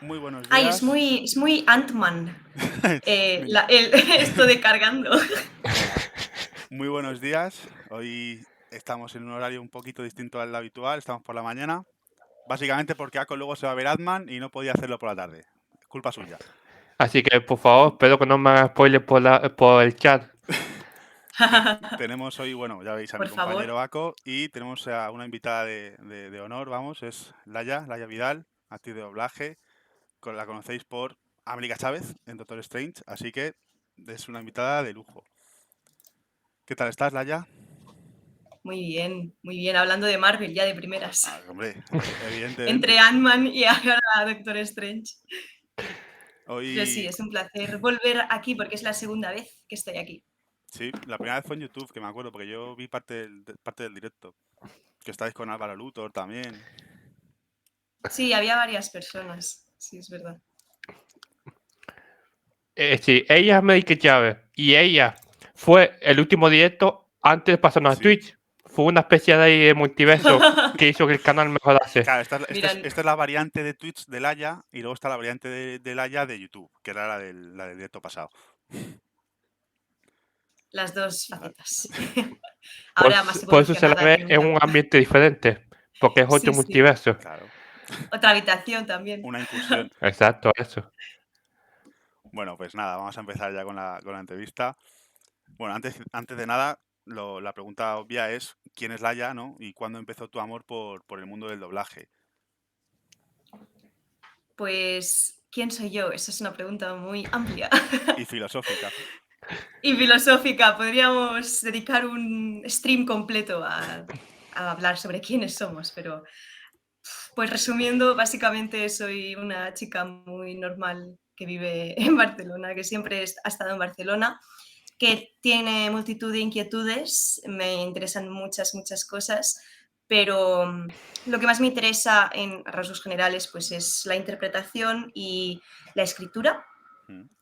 Muy buenos Ay, días. es muy Ant-Man, Venga, esto de cargando. muy buenos días. Hoy estamos en un horario un poquito distinto al habitual, estamos por la mañana. Básicamente porque Ako luego se va a ver Ant-Man y no podía hacerlo por la tarde. Es culpa suya. Así que, por favor, espero que no me hagan spoiler por el chat. Tenemos hoy, bueno, ya veis a mi Por favor. compañero Ako y tenemos a una invitada de honor, vamos, es Laia Vidal, actriz de doblaje. La conocéis por América Chávez en Doctor Strange, así que es una invitada de lujo. ¿Qué tal estás, Laia? Muy bien. Hablando de Marvel ya de primeras. Ah, hombre, evidentemente. Entre Ant-Man y ahora Doctor Strange. Hoy, Pero sí, es un placer volver aquí porque es la segunda vez que estoy aquí. sí, la primera vez fue en YouTube, que me acuerdo, porque yo vi parte del directo. Que estáis con Álvaro Luthor también. Sí, había varias personas. Sí, es verdad. Sí, ella es América Chávez y ella fue el último directo antes de pasarnos a Sí. Twitch. Fue una especie de multiverso que hizo que el canal mejorase. Claro, Mira, esta es la variante de Twitch de Laia y luego está la variante de Laia de YouTube, que era la del directo pasado. las dos facetas. Ahora más Por eso se la evolucionada ve que en nunca. un ambiente diferente, porque es otro Sí. multiverso. Claro, Otra habitación también. una incursión. Exacto, eso. Bueno, pues nada, vamos a empezar ya con la entrevista. Bueno, antes de nada, la pregunta obvia es ¿quién es Laia, no? Y cuándo empezó tu amor por el mundo del doblaje. Pues, ¿quién soy yo? Esa es una pregunta muy amplia. Y filosófica. Y filosófica. Podríamos dedicar un stream completo a hablar sobre quiénes somos, pero pues resumiendo, básicamente soy una chica muy normal que vive en Barcelona, que siempre ha estado en Barcelona, que tiene multitud de inquietudes, me interesan muchas cosas, pero lo que más me interesa en rasgos generales pues es la interpretación y la escritura.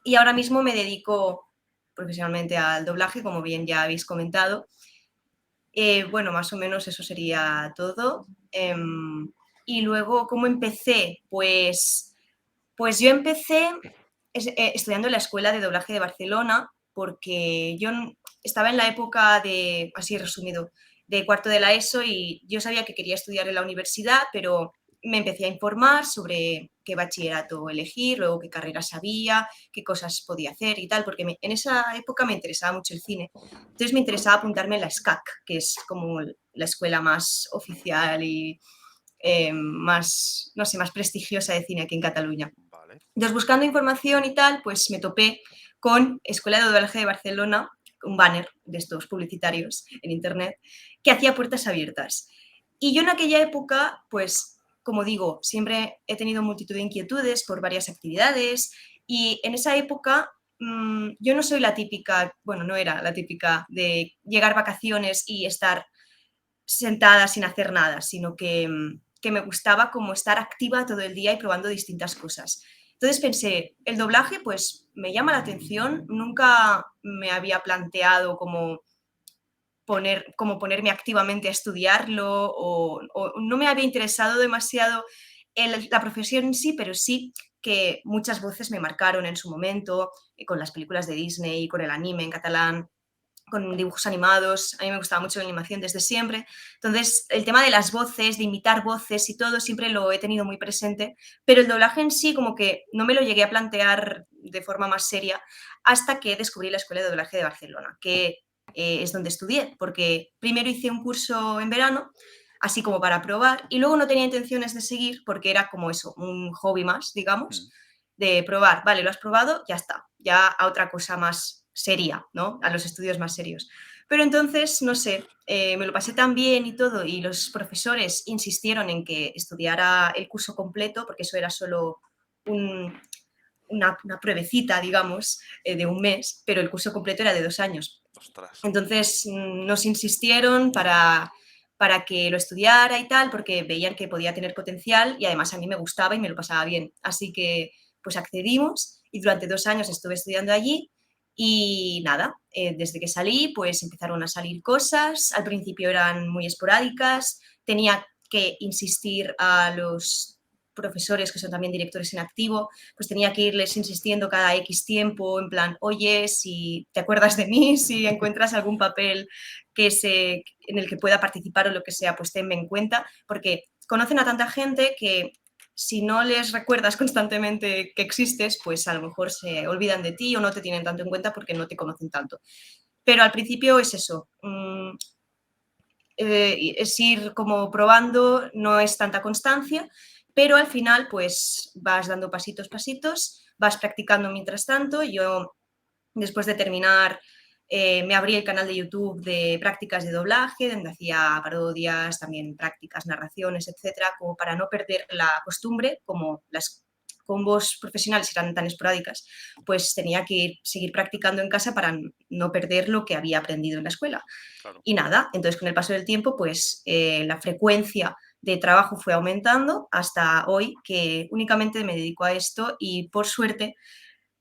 Y ahora mismo me dedico profesionalmente al doblaje, como bien ya habéis comentado. Bueno, más o menos eso sería todo. Y luego, ¿cómo empecé? Pues yo empecé estudiando en la Escuela de Doblaje de Barcelona, porque yo estaba en la época de, así resumido, de cuarto de la ESO y yo sabía que quería estudiar en la universidad, pero me empecé a informar sobre qué bachillerato elegir, luego qué carreras había, qué cosas podía hacer y tal, porque en esa época me interesaba mucho el cine. Entonces me interesaba apuntarme en la SCAC, que es como la escuela más oficial y más, no sé, más prestigiosa de cine aquí en Cataluña. Vale. Entonces, buscando información y tal, pues me topé con Escuela de Doblaje de Barcelona, un banner de estos publicitarios en internet, que hacía puertas abiertas. Y yo en aquella época, pues, como digo, siempre he tenido multitud de inquietudes por varias actividades y en esa época yo no soy la típica, bueno, no era la típica de llegar vacaciones y estar sentada sin hacer nada, sino que me gustaba como estar activa todo el día y probando distintas cosas. Entonces pensé, el doblaje pues me llama la atención, nunca me había planteado como ponerme activamente a estudiarlo o no me había interesado demasiado la profesión en sí, pero sí que muchas voces me marcaron en su momento, con las películas de Disney, con el anime en catalán, con dibujos animados, a mí me gustaba mucho la animación desde siempre, entonces el tema de las voces, de imitar voces y todo, siempre lo he tenido muy presente, pero el doblaje en sí como que no me lo llegué a plantear de forma más seria hasta que descubrí la Escuela de Doblaje de Barcelona, que es donde estudié, porque primero hice un curso en verano, así como para probar, y luego no tenía intenciones de seguir porque era como eso, un hobby más, digamos, de probar, vale, lo has probado, ya está, ya a otra cosa más seria, ¿no? A los estudios más serios. Pero entonces, no sé, me lo pasé tan bien y todo, y los profesores insistieron en que estudiara el curso completo, porque eso era solo una pruebecita, digamos, de un mes, pero el curso completo era de 2 años. Ostras. Entonces nos insistieron para que lo estudiara y tal, porque veían que podía tener potencial y además a mí me gustaba y me lo pasaba bien. Así que pues accedimos y durante 2 años estuve estudiando allí y nada, desde que salí pues empezaron a salir cosas, al principio eran muy esporádicas, tenía que insistir a los profesores que son también directores en activo, pues tenía que irles insistiendo cada X tiempo, en plan, oye, si te acuerdas de mí, si encuentras algún papel en el que pueda participar o lo que sea, pues tenme en cuenta, porque conocen a tanta gente que si no les recuerdas constantemente que existes, pues a lo mejor se olvidan de ti o no te tienen tanto en cuenta porque no te conocen tanto. Pero al principio es eso, es ir como probando, no es tanta constancia, pero al final pues vas dando pasitos, vas practicando mientras tanto. Yo, después de terminar, me abrí el canal de YouTube de prácticas de doblaje, donde hacía parodias, también prácticas, narraciones, etcétera, como para no perder la costumbre, como las combos profesionales eran tan esporádicas, pues tenía que seguir practicando en casa para no perder lo que había aprendido en la escuela. Claro. Y nada, entonces con el paso del tiempo, pues la frecuencia de trabajo fue aumentando hasta hoy, que únicamente me dedico a esto y por suerte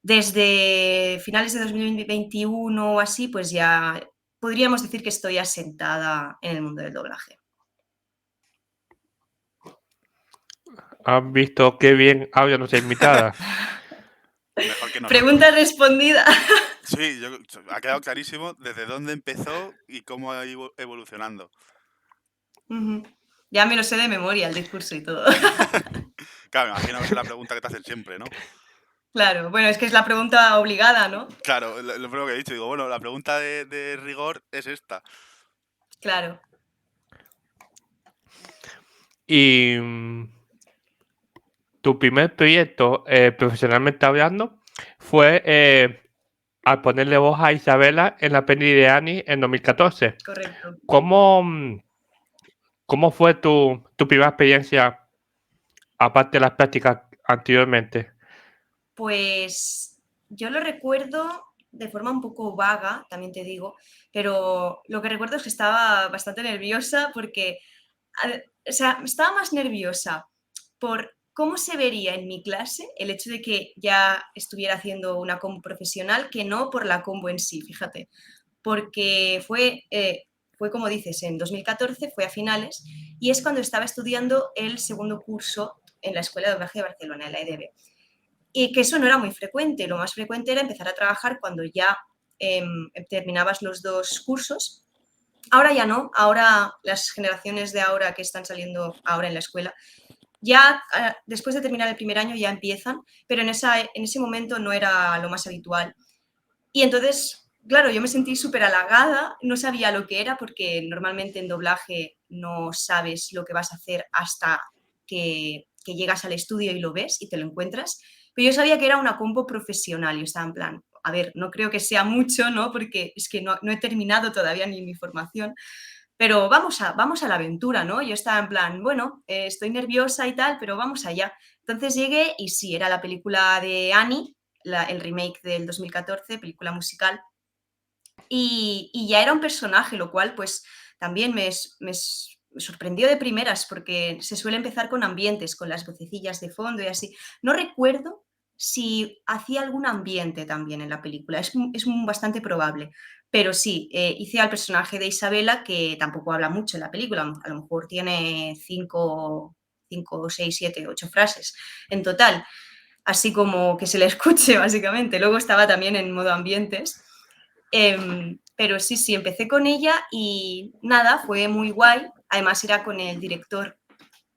desde finales de 2021 o así, pues ya podríamos decir que estoy asentada en el mundo del doblaje. ¿Has visto qué bien habla nuestra invitada? Mejor que nosotros. Pregunta respondida. Sí, ha quedado clarísimo desde dónde empezó y cómo ha ido evolucionando. Ya me lo sé de memoria, el discurso y todo. Claro, me imagino que es la pregunta que te hacen siempre, ¿no? Claro, bueno, es que es la pregunta obligada, ¿no? Claro, lo primero que he dicho, digo, bueno, la pregunta de rigor es esta. Claro. Y tu primer proyecto, profesionalmente hablando, fue al ponerle voz a Isabela en la peli de Annie en 2014. Correcto. ¿Cómo fue tu primera experiencia, aparte de las prácticas anteriormente? Pues yo lo recuerdo de forma un poco vaga, también te digo, pero lo que recuerdo es que estaba bastante nerviosa porque, o sea, estaba más nerviosa por cómo se vería en mi clase el hecho de que ya estuviera haciendo una combo profesional que no por la combo en sí, fíjate, porque fue como dices, en 2014, fue a finales, y es cuando estaba estudiando el segundo curso en la Escuela de Doblaje de Barcelona, en la EDB. Y que eso no era muy frecuente, lo más frecuente era empezar a trabajar cuando ya terminabas los dos cursos. Ahora ya no, ahora las generaciones de ahora que están saliendo ahora en la escuela, ya después de terminar el primer año ya empiezan, pero en ese momento no era lo más habitual. Y entonces, claro, yo me sentí súper halagada, no sabía lo que era porque normalmente en doblaje no sabes lo que vas a hacer hasta que llegas al estudio y lo ves y te lo encuentras. Pero yo sabía que era una combo profesional y estaba en plan, a ver, no creo que sea mucho, ¿no? Porque es que no he terminado todavía ni mi formación, pero vamos a la aventura, ¿no? Yo estaba en plan, bueno, estoy nerviosa y tal, pero vamos allá. Entonces llegué y sí, era la película de Annie, el remake del 2014, película musical, y ya era un personaje, lo cual pues también me sorprendió de primeras porque se suele empezar con ambientes, con las vocecillas de fondo y así. No recuerdo si hacía algún ambiente también en la película, es bastante probable, pero sí, hice al personaje de Isabela, que tampoco habla mucho en la película, a lo mejor tiene 5, 6, 7, 8 frases en total, así como que se le escuche básicamente. Luego estaba también en modo ambientes. Pero sí, empecé con ella y nada, fue muy guay. Además era con el director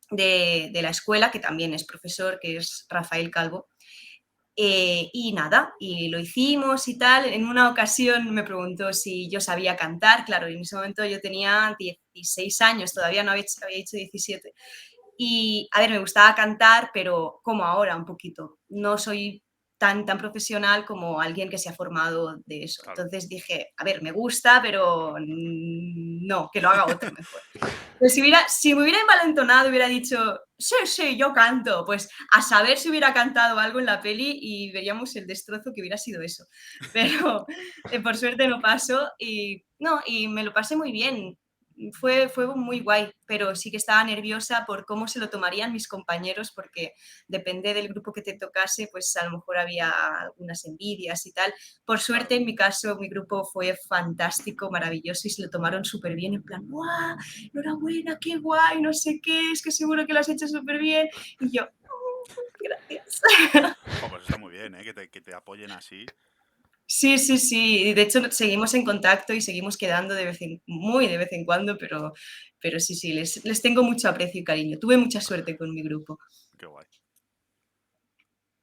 de la escuela, que también es profesor, que es Rafael Calvo. Y nada, y lo hicimos y tal. En una ocasión me preguntó si yo sabía cantar. Claro, en ese momento yo tenía 16 años, todavía no había hecho 17. Y, a ver, me gustaba cantar, pero como ahora, un poquito. No soy tan profesional como alguien que se ha formado de eso. Claro. Entonces dije, a ver, me gusta, pero no, que lo haga otro mejor. Pues si me hubiera envalentonado, hubiera dicho, sí, yo canto, pues a saber si hubiera cantado algo en la peli y veríamos el destrozo que hubiera sido eso. Pero por suerte no pasó y me lo pasé muy bien. Fue muy guay, pero sí que estaba nerviosa por cómo se lo tomarían mis compañeros, porque depende del grupo que te tocase, pues a lo mejor había algunas envidias y tal. Por suerte, en mi caso, mi grupo fue fantástico, maravilloso y se lo tomaron súper bien, en plan, ¡guau! Enhorabuena, qué guay, no sé qué, es que seguro que lo has hecho súper bien. Y yo, gracias. Oh, pues está muy bien, ¿eh? Que te apoyen así. Sí, sí, sí. De hecho, seguimos en contacto y seguimos quedando muy de vez en cuando, pero sí, sí, les tengo mucho aprecio y cariño. Tuve mucha suerte con mi grupo. Qué guay.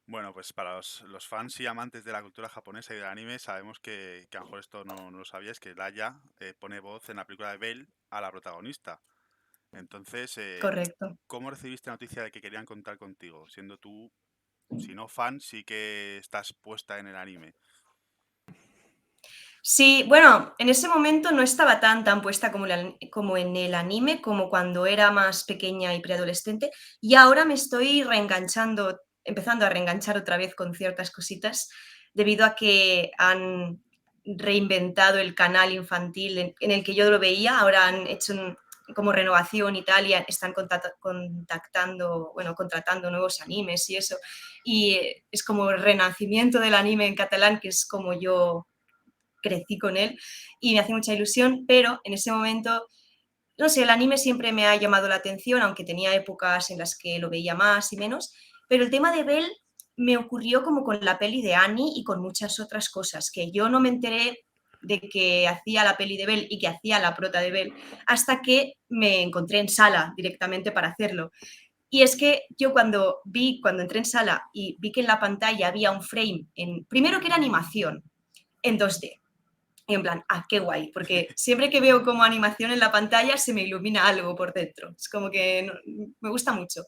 Bueno, pues para los fans y amantes de la cultura japonesa y del anime, sabemos que a lo mejor esto no lo sabías, que Laia pone voz en la película de Belle a la protagonista. Entonces, Correcto. ¿cómo recibiste la noticia de que querían contar contigo? Siendo tú, si no fan, sí que estás puesta en el anime. Sí, bueno, en ese momento no estaba tan puesta como en el anime, como cuando era más pequeña y preadolescente, y ahora me estoy reenganchando, empezando a reenganchar otra vez con ciertas cositas, debido a que han reinventado el canal infantil en el que yo lo veía, ahora han hecho como renovación y tal, y están contactando, bueno, contratando nuevos animes y eso, y es como el renacimiento del anime en catalán, que es como yo crecí con él y me hace mucha ilusión, pero en ese momento, no sé, el anime siempre me ha llamado la atención, aunque tenía épocas en las que lo veía más y menos, pero el tema de Belle me ocurrió como con la peli de Annie y con muchas otras cosas, que yo no me enteré de que hacía la peli de Belle y que hacía la prota de Belle hasta que me encontré en sala directamente para hacerlo. Y es que yo cuando entré en sala y vi que en la pantalla había un frame, primero que era animación en 2D, y en plan, qué guay, porque siempre que veo como animación en la pantalla se me ilumina algo por dentro. Es como que me gusta mucho.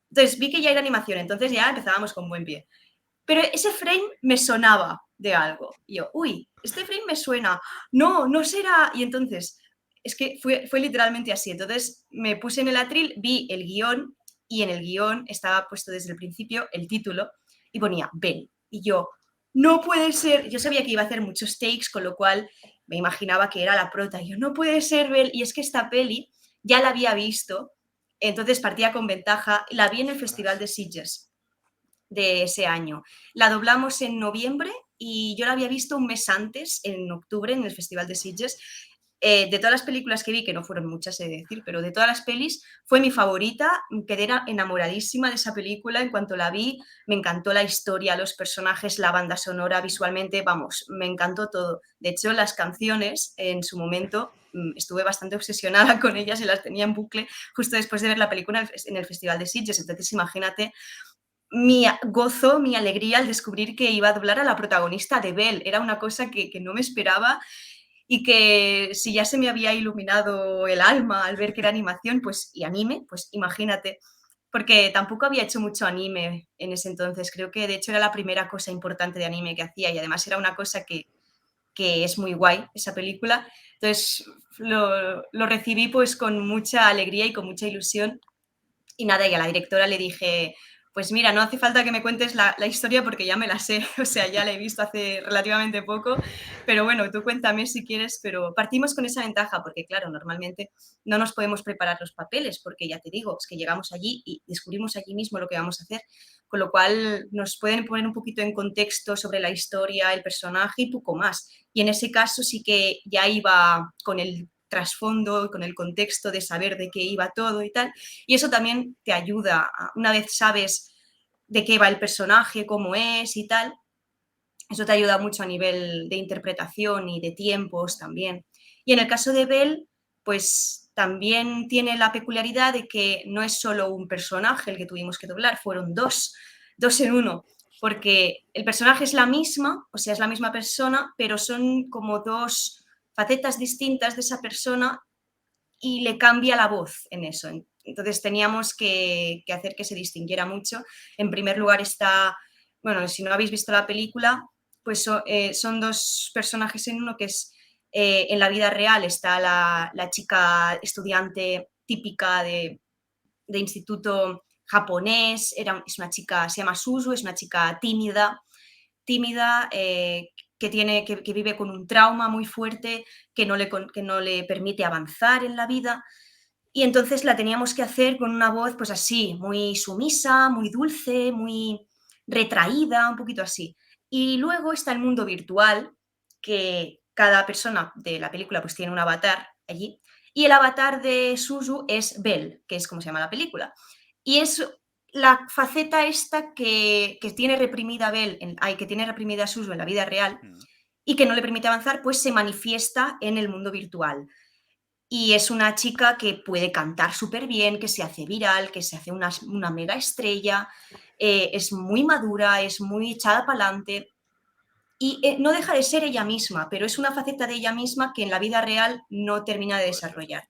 Entonces vi que ya era animación, entonces ya empezábamos con buen pie. Pero ese frame me sonaba de algo. Y yo, uy, este frame me suena. No, no será. Y entonces, es que fue literalmente así. Entonces me puse en el atril, vi el guión y en el guión estaba puesto desde el principio el título y ponía Ben. Y yo, no puede ser. Yo sabía que iba a hacer muchos takes, con lo cual me imaginaba que era la prota. Y yo, no puede ser Belle. Y es que esta peli ya la había visto, entonces partía con ventaja. La vi en el Festival de Sitges de ese año. La doblamos en noviembre y yo la había visto un mes antes, en octubre, en el Festival de Sitges. De todas las películas que vi, que no fueron muchas, he de decir, pero de todas las pelis, fue mi favorita. Quedé enamoradísima de esa película. En cuanto la vi, me encantó la historia, los personajes, la banda sonora, visualmente, vamos, me encantó todo. De hecho, las canciones, en su momento, estuve bastante obsesionada con ellas y las tenía en bucle justo después de ver la película en el Festival de Sitges. Entonces, imagínate mi gozo, mi alegría al descubrir que iba a doblar a la protagonista de Belle. Era una cosa que no me esperaba y que si ya se me había iluminado el alma al ver que era animación, pues y anime, pues imagínate, porque tampoco había hecho mucho anime en ese entonces. Creo que de hecho era la primera cosa importante de anime que hacía y además era una cosa que es muy guay, esa película. Entonces lo recibí pues con mucha alegría y con mucha ilusión. Y nada, y a la directora le dije, pues mira, no hace falta que me cuentes la historia porque ya me la sé, o sea, ya la he visto hace relativamente poco, pero bueno, tú cuéntame si quieres, pero partimos con esa ventaja porque claro, normalmente no nos podemos preparar los papeles porque ya te digo, es que llegamos allí y descubrimos allí mismo lo que vamos a hacer, con lo cual nos pueden poner un poquito en contexto sobre la historia, el personaje y poco más. Y en ese caso sí que ya iba con el trasfondo, con el contexto de saber de qué iba todo y tal, y eso también te ayuda, una vez sabes de qué va el personaje, cómo es y tal, eso te ayuda mucho a nivel de interpretación y de tiempos también. Y en el caso de Belle, pues también tiene la peculiaridad de que no es solo un personaje el que tuvimos que doblar, fueron dos en uno, porque el personaje es la misma, o sea, es la misma persona, pero son como dos facetas distintas de esa persona y le cambia la voz en eso. Entonces teníamos que hacer que se distinguiera mucho. En primer lugar está, bueno, si no habéis visto la película, pues son dos personajes en uno, que es en la vida real está la chica estudiante típica de instituto japonés, es una chica, se llama Suzu, es una chica tímida, que vive con un trauma muy fuerte, que no le permite avanzar en la vida. Y entonces la teníamos que hacer con una voz pues así, muy sumisa, muy dulce, muy retraída, un poquito así. Y luego está el mundo virtual, que cada persona de la película pues tiene un avatar allí. Y el avatar de Suzu es Belle, que es como se llama la película. Y es la faceta esta que tiene reprimida que tiene reprimida Suso en la vida real y que no le permite avanzar, pues se manifiesta en el mundo virtual. Y es una chica que puede cantar súper bien, que se hace viral, que se hace una mega estrella, es muy madura, es muy echada para adelante y no deja de ser ella misma, pero es una faceta de ella misma que en la vida real no termina de desarrollar.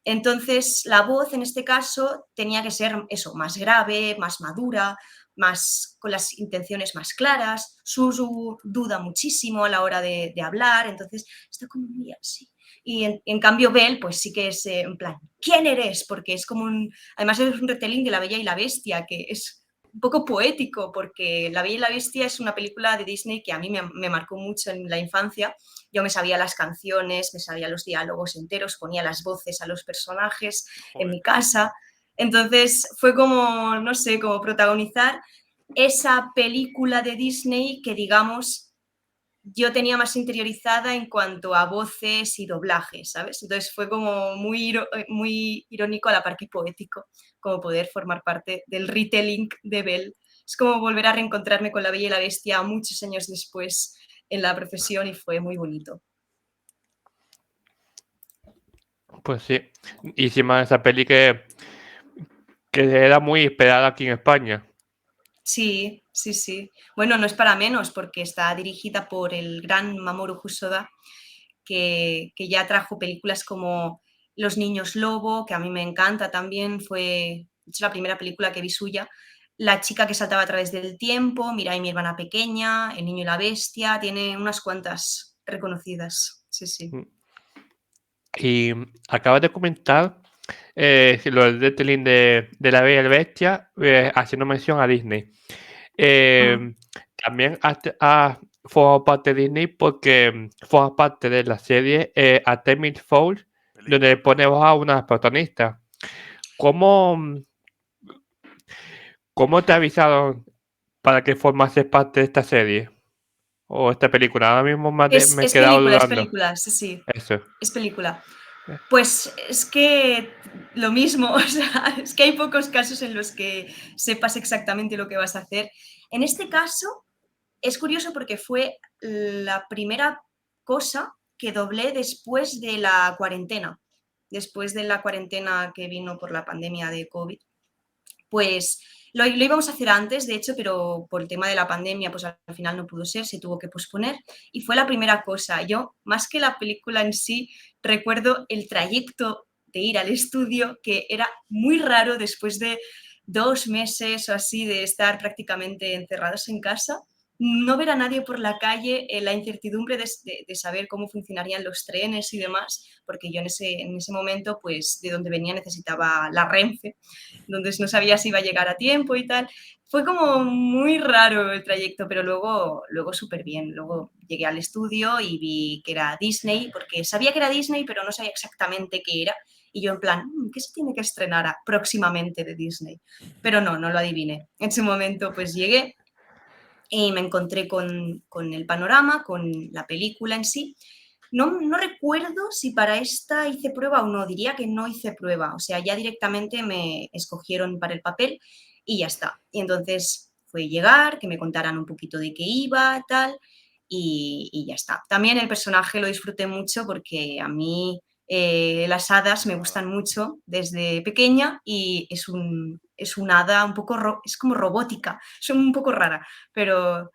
Entonces, la voz en este caso tenía que ser eso, más grave, más madura, más con las intenciones más claras. Suzu duda muchísimo a la hora de hablar, entonces está como muy así. Y en cambio Belle, pues sí que es en plan, ¿quién eres? Porque es como además es un retelling de La Bella y la Bestia, que es un poco poético, porque La Bella y la Bestia es una película de Disney que a mí me marcó mucho en la infancia. Yo me sabía las canciones, me sabía los diálogos enteros, ponía las voces a los personajes en mi casa. Entonces fue como, no sé, como protagonizar esa película de Disney que, digamos, yo tenía más interiorizada en cuanto a voces y doblajes, ¿sabes? Entonces fue como muy irónico a la par que poético, como poder formar parte del retelling de Belle. Es como volver a reencontrarme con La Bella y la Bestia muchos años después en la profesión y fue muy bonito. Pues sí. Y encima de esa peli que era muy esperada aquí en España. Sí, sí, sí. Bueno, no es para menos porque está dirigida por el gran Mamoru Hosoda, que ya trajo películas como Los Niños Lobo, que a mí me encanta también, fue de hecho la primera película que vi suya. La chica que saltaba a través del tiempo, Mirai, mi hermana pequeña, El niño y la bestia, tiene unas cuantas reconocidas. Sí, sí. Y acabas de comentar lo del retelling de La Bella y la Bestia, haciendo mención a Disney. También ha formado parte de Disney porque forma parte de la serie Artemis Fowl, donde pone voz a una protagonista. ¿Cómo te avisaron para que formases parte de esta serie? O esta película. Ahora mismo me he quedado dudando. Es película, sí, sí. Eso. Es película. Pues es que lo mismo, o sea, es que hay pocos casos en los que sepas exactamente lo que vas a hacer. En este caso, es curioso porque fue la primera cosa que doblé después de la cuarentena que vino por la pandemia de COVID. Pues lo íbamos a hacer antes, de hecho, pero por el tema de la pandemia, pues al final no pudo ser, se tuvo que posponer y fue la primera cosa. Yo, más que la película en sí, recuerdo el trayecto de ir al estudio, que era muy raro después de 2 meses o así de estar prácticamente encerrados en casa, no ver a nadie por la calle, la incertidumbre de saber cómo funcionarían los trenes y demás, porque yo en ese momento, pues de donde venía necesitaba la Renfe, donde no sabía si iba a llegar a tiempo y tal. Fue como muy raro el trayecto, pero luego súper bien. Luego llegué al estudio y vi que era Disney, porque sabía que era Disney, pero no sabía exactamente qué era. Y yo en plan, ¿qué se tiene que estrenar próximamente de Disney? Pero no lo adiviné. En ese momento pues llegué y me encontré con el panorama, con la película en sí. No recuerdo si para esta hice prueba o no, diría que no hice prueba, o sea, ya directamente me escogieron para el papel y ya está. Y entonces fue llegar, que me contaran un poquito de qué iba, tal, y ya está. También el personaje lo disfruté mucho porque a mí las hadas me gustan mucho desde pequeña y es un hada un poco, es como robótica, es un poco rara, pero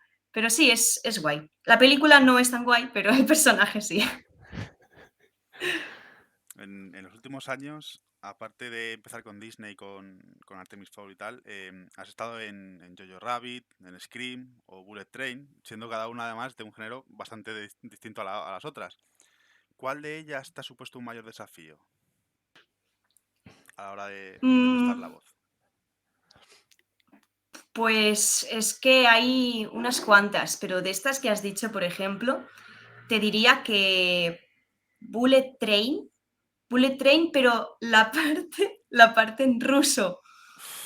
sí, es guay. La película no es tan guay, pero el personaje sí. En los últimos años, aparte de empezar con Disney, con Artemis Fowl y tal, has estado en Jojo Rabbit, en Scream o Bullet Train, siendo cada una además de un género bastante distinto a las otras. ¿Cuál de ellas te ha supuesto un mayor desafío a la hora de prestar la voz? Pues es que hay unas cuantas, pero de estas que has dicho, por ejemplo, te diría que Bullet Train, pero la parte en ruso,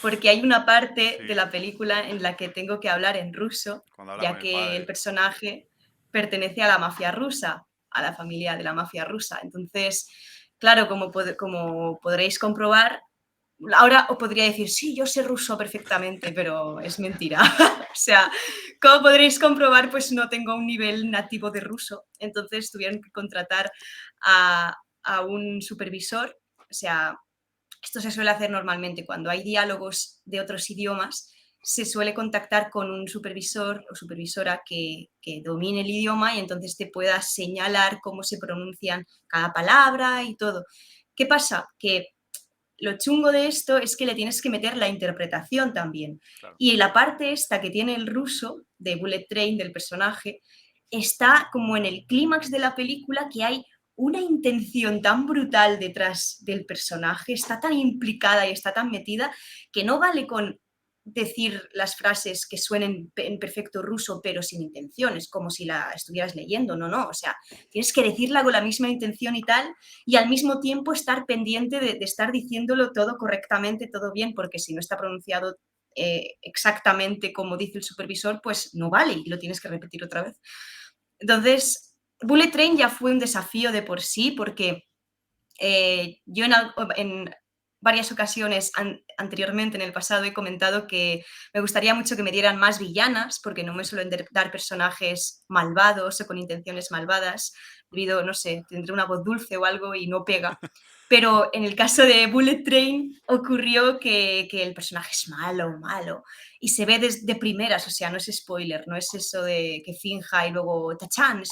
porque hay una parte de la película en la que tengo que hablar en ruso, ya que el personaje pertenece a la mafia rusa, a la familia de la mafia rusa. Entonces, claro, como podréis comprobar, ahora os podría decir, sí, yo sé ruso perfectamente, pero es mentira. O sea, como podréis comprobar, pues no tengo un nivel nativo de ruso. Entonces tuvieron que contratar a un supervisor. O sea, esto se suele hacer normalmente cuando hay diálogos de otros idiomas. Se suele contactar con un supervisor o supervisora que domine el idioma y entonces te pueda señalar cómo se pronuncian cada palabra y todo. ¿Qué pasa? Que lo chungo de esto es que le tienes que meter la interpretación también. Claro. Y la parte esta que tiene el ruso, de Bullet Train, del personaje, está como en el clímax de la película, que hay una intención tan brutal detrás del personaje, está tan implicada y está tan metida, que no vale con decir las frases que suenen en perfecto ruso pero sin intenciones, como si la estuvieras leyendo, no, o sea, tienes que decirla con la misma intención y tal, y al mismo tiempo estar pendiente de estar diciéndolo todo correctamente, todo bien, porque si no está pronunciado exactamente como dice el supervisor, pues no vale y lo tienes que repetir otra vez. Entonces, Bullet Train ya fue un desafío de por sí, porque yo en varias ocasiones anteriormente en el pasado he comentado que me gustaría mucho que me dieran más villanas, porque no me suelen dar personajes malvados o con intenciones malvadas, debido, no sé, tendré una voz dulce o algo y no pega. Pero en el caso de Bullet Train ocurrió que el personaje es malo, y se ve de primeras, o sea, no es spoiler, no es eso de que finja y luego tachán,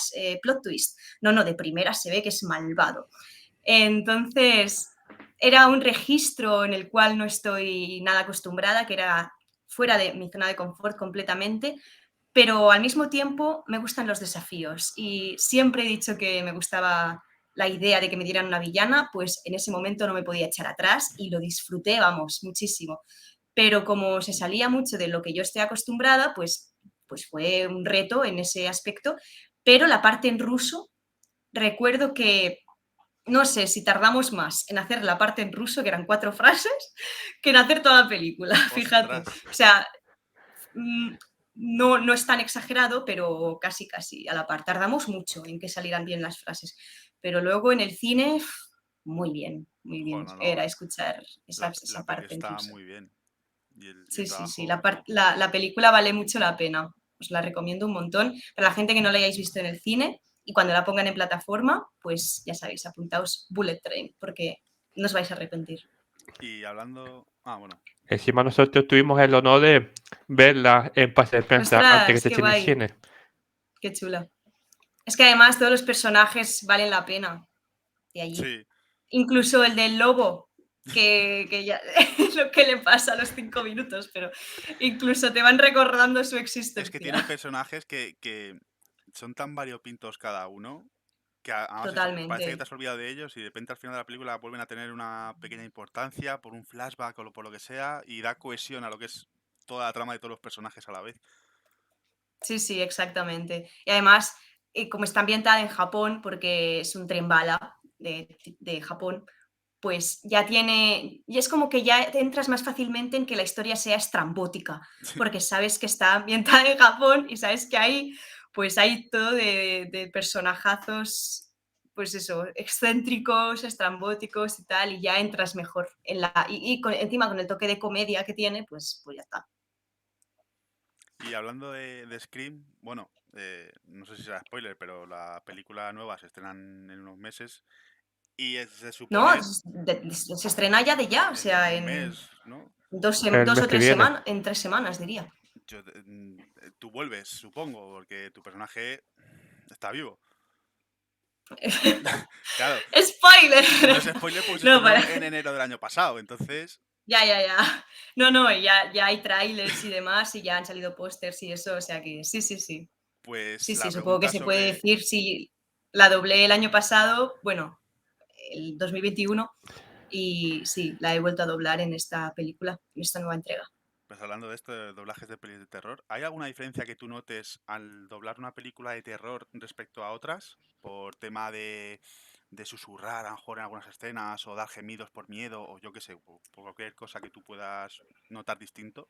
plot twist. No, de primeras se ve que es malvado. Entonces, era un registro en el cual no estoy nada acostumbrada, que era fuera de mi zona de confort completamente, pero al mismo tiempo me gustan los desafíos y siempre he dicho que me gustaba la idea de que me dieran una villana, pues en ese momento no me podía echar atrás y lo disfruté, vamos, muchísimo. Pero como se salía mucho de lo que yo estoy acostumbrada, pues fue un reto en ese aspecto, pero la parte en ruso, recuerdo que no sé si tardamos más en hacer la parte en ruso, que eran 4 frases, que en hacer toda la película, fíjate. Ostras. O sea, no es tan exagerado, pero casi a la par. Tardamos mucho en que salieran bien las frases, pero luego en el cine, muy bien, Joder, no, era no. escuchar La esa peli parte en está ruso. muy bien. Y el Sí, trabajo. la película vale mucho la pena. Os la recomiendo un montón. Para la gente que no la hayáis visto en el cine y cuando la pongan en plataforma, pues ya sabéis, apuntaos Bullet Train, porque no os vais a arrepentir. Y hablando. Ah, bueno. Encima nosotros tuvimos el honor de verla en pase de prensa antes que Ostras, se qué eche en el guay, cine. qué chula. Es que además todos los personajes valen la pena de allí. Sí, Incluso el del lobo, que ya es lo que le pasa a los 5 minutos, pero incluso te van recordando su es que tiene existencia. personajes que son tan variopintos cada uno que además eso, parece que te Totalmente. has olvidado de ellos y de repente al final de la película vuelven a tener una pequeña importancia por un flashback o por lo que sea y da cohesión a lo que es toda la trama de todos los personajes a la vez. Sí, exactamente. Y además, como está ambientada en Japón, porque es un tren bala de Japón, pues ya es como que ya te entras más fácilmente en que la historia sea estrambótica, porque sabes que está ambientada en Japón y sabes que pues hay todo de personajazos, pues eso, excéntricos, estrambóticos y tal, y ya entras mejor encima con el toque de comedia que tiene, pues ya está. Y hablando de Scream, bueno, no sé si será spoiler, pero la película nueva se estrena en unos meses y se No, supone se estrena ya de ya, o en sea, un en mes, ¿no? El 2 mes o que 3 viene. semanas, en 3 semanas diría. Tú vuelves, supongo, porque tu personaje está vivo. Claro, ¡Spoiler! no es spoiler porque se No, estrenó en enero del año pasado, entonces, ya. No, ya hay trailers y demás y ya han salido pósters y eso, o sea que sí. pues Sí, la supongo que pregunta se puede sobre... decir si la doblé el año pasado, bueno, el 2021, y sí, la he vuelto a doblar en esta película, en esta nueva entrega. Pues hablando de esto, de doblajes de pelis de terror, ¿hay alguna diferencia que tú notes al doblar una película de terror respecto a otras? Por tema de susurrar a lo mejor en algunas escenas o dar gemidos por miedo o yo qué sé, por cualquier cosa que tú puedas notar distinto.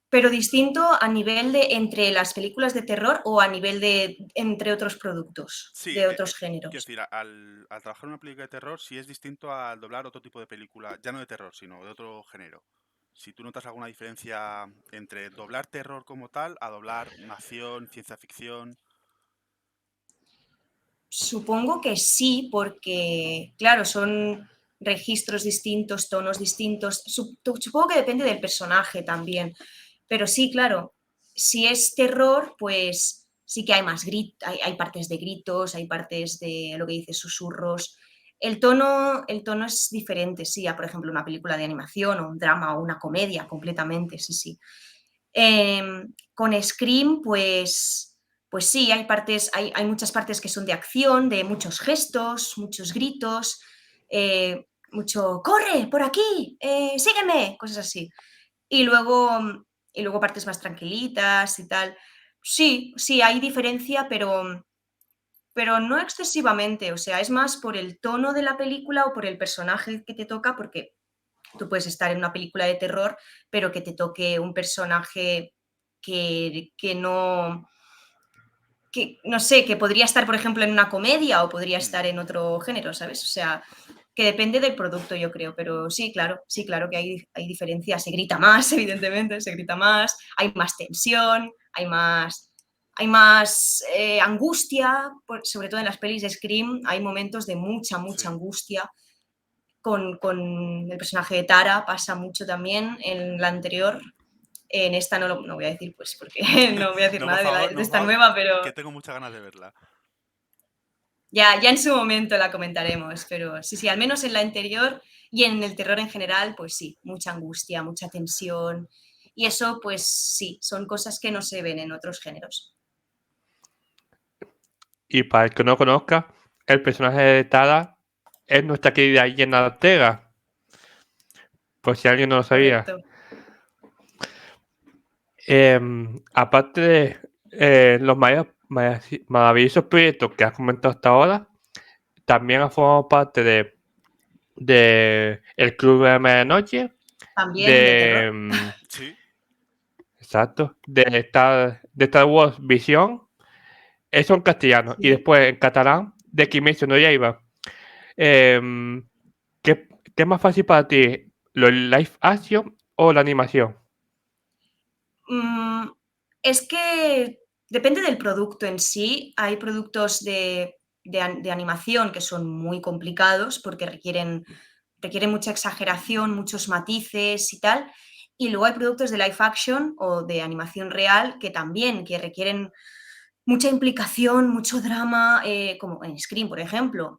Pero distinto a nivel de entre las películas de terror o a nivel de entre otros productos, Sí, de otros quiero géneros. decir, al trabajar en una película de terror sí es distinto al doblar otro tipo de película, ya no de terror, sino de otro género. Si tú notas alguna diferencia entre doblar terror como tal a doblar una acción, ciencia ficción. Supongo que sí, porque, claro, son registros distintos, tonos distintos. Supongo que depende del personaje también. Pero sí, claro, si es terror, pues sí que hay más hay partes de gritos, hay partes de lo que dices, susurros. El tono es diferente, sí, a por ejemplo una película de animación o un drama o una comedia, completamente, sí, sí. Con Scream, pues sí, hay muchas partes que son de acción, de muchos gestos, muchos gritos, mucho ¡corre por aquí! ¡Sígueme! Cosas así. Y luego partes más tranquilitas y tal. Sí, sí, hay diferencia, pero no excesivamente. O sea, es más por el tono de la película o por el personaje que te toca, porque tú puedes estar en una película de terror, pero que te toque un personaje que no sé, que podría estar, por ejemplo, en una comedia o podría estar en otro género, ¿sabes? O sea, que depende del producto, yo creo, pero sí, claro que hay diferencias. Se grita más, evidentemente, se grita más, hay más tensión, hay más angustia, sobre todo en las pelis de Scream, hay momentos de mucha Sí. angustia. Con el personaje de Tara pasa mucho también en la anterior. En esta no voy a decir, pues, porque no voy a decir No, por nada favor, de no, por esta favor, nueva, pero que tengo muchas ganas de verla. ya en su momento la comentaremos. Pero sí, al menos en la anterior y en el terror en general, pues sí, mucha angustia, mucha tensión. Y eso, pues sí, son cosas que no se ven en otros géneros. Y para el que no conozca, el personaje de Tara es nuestra querida Jenna Ortega. Por si alguien no lo sabía. Correcto. Aparte de los maravillosos proyectos que has comentado hasta ahora, también ha formado parte de el Club de Medianoche, También de terror. Sí. exacto, de Star Wars Visión, eso en castellano, y Sí. después en catalán, de Kimetsu no Yaiba. ¿Qué es más fácil para ti, lo live action o la animación? Es que depende del producto en sí. Hay productos de animación que son muy complicados porque requieren mucha exageración, muchos matices y tal. Y luego hay productos de live action o de animación real que también que requieren mucha implicación, mucho drama, como en Scream, por ejemplo.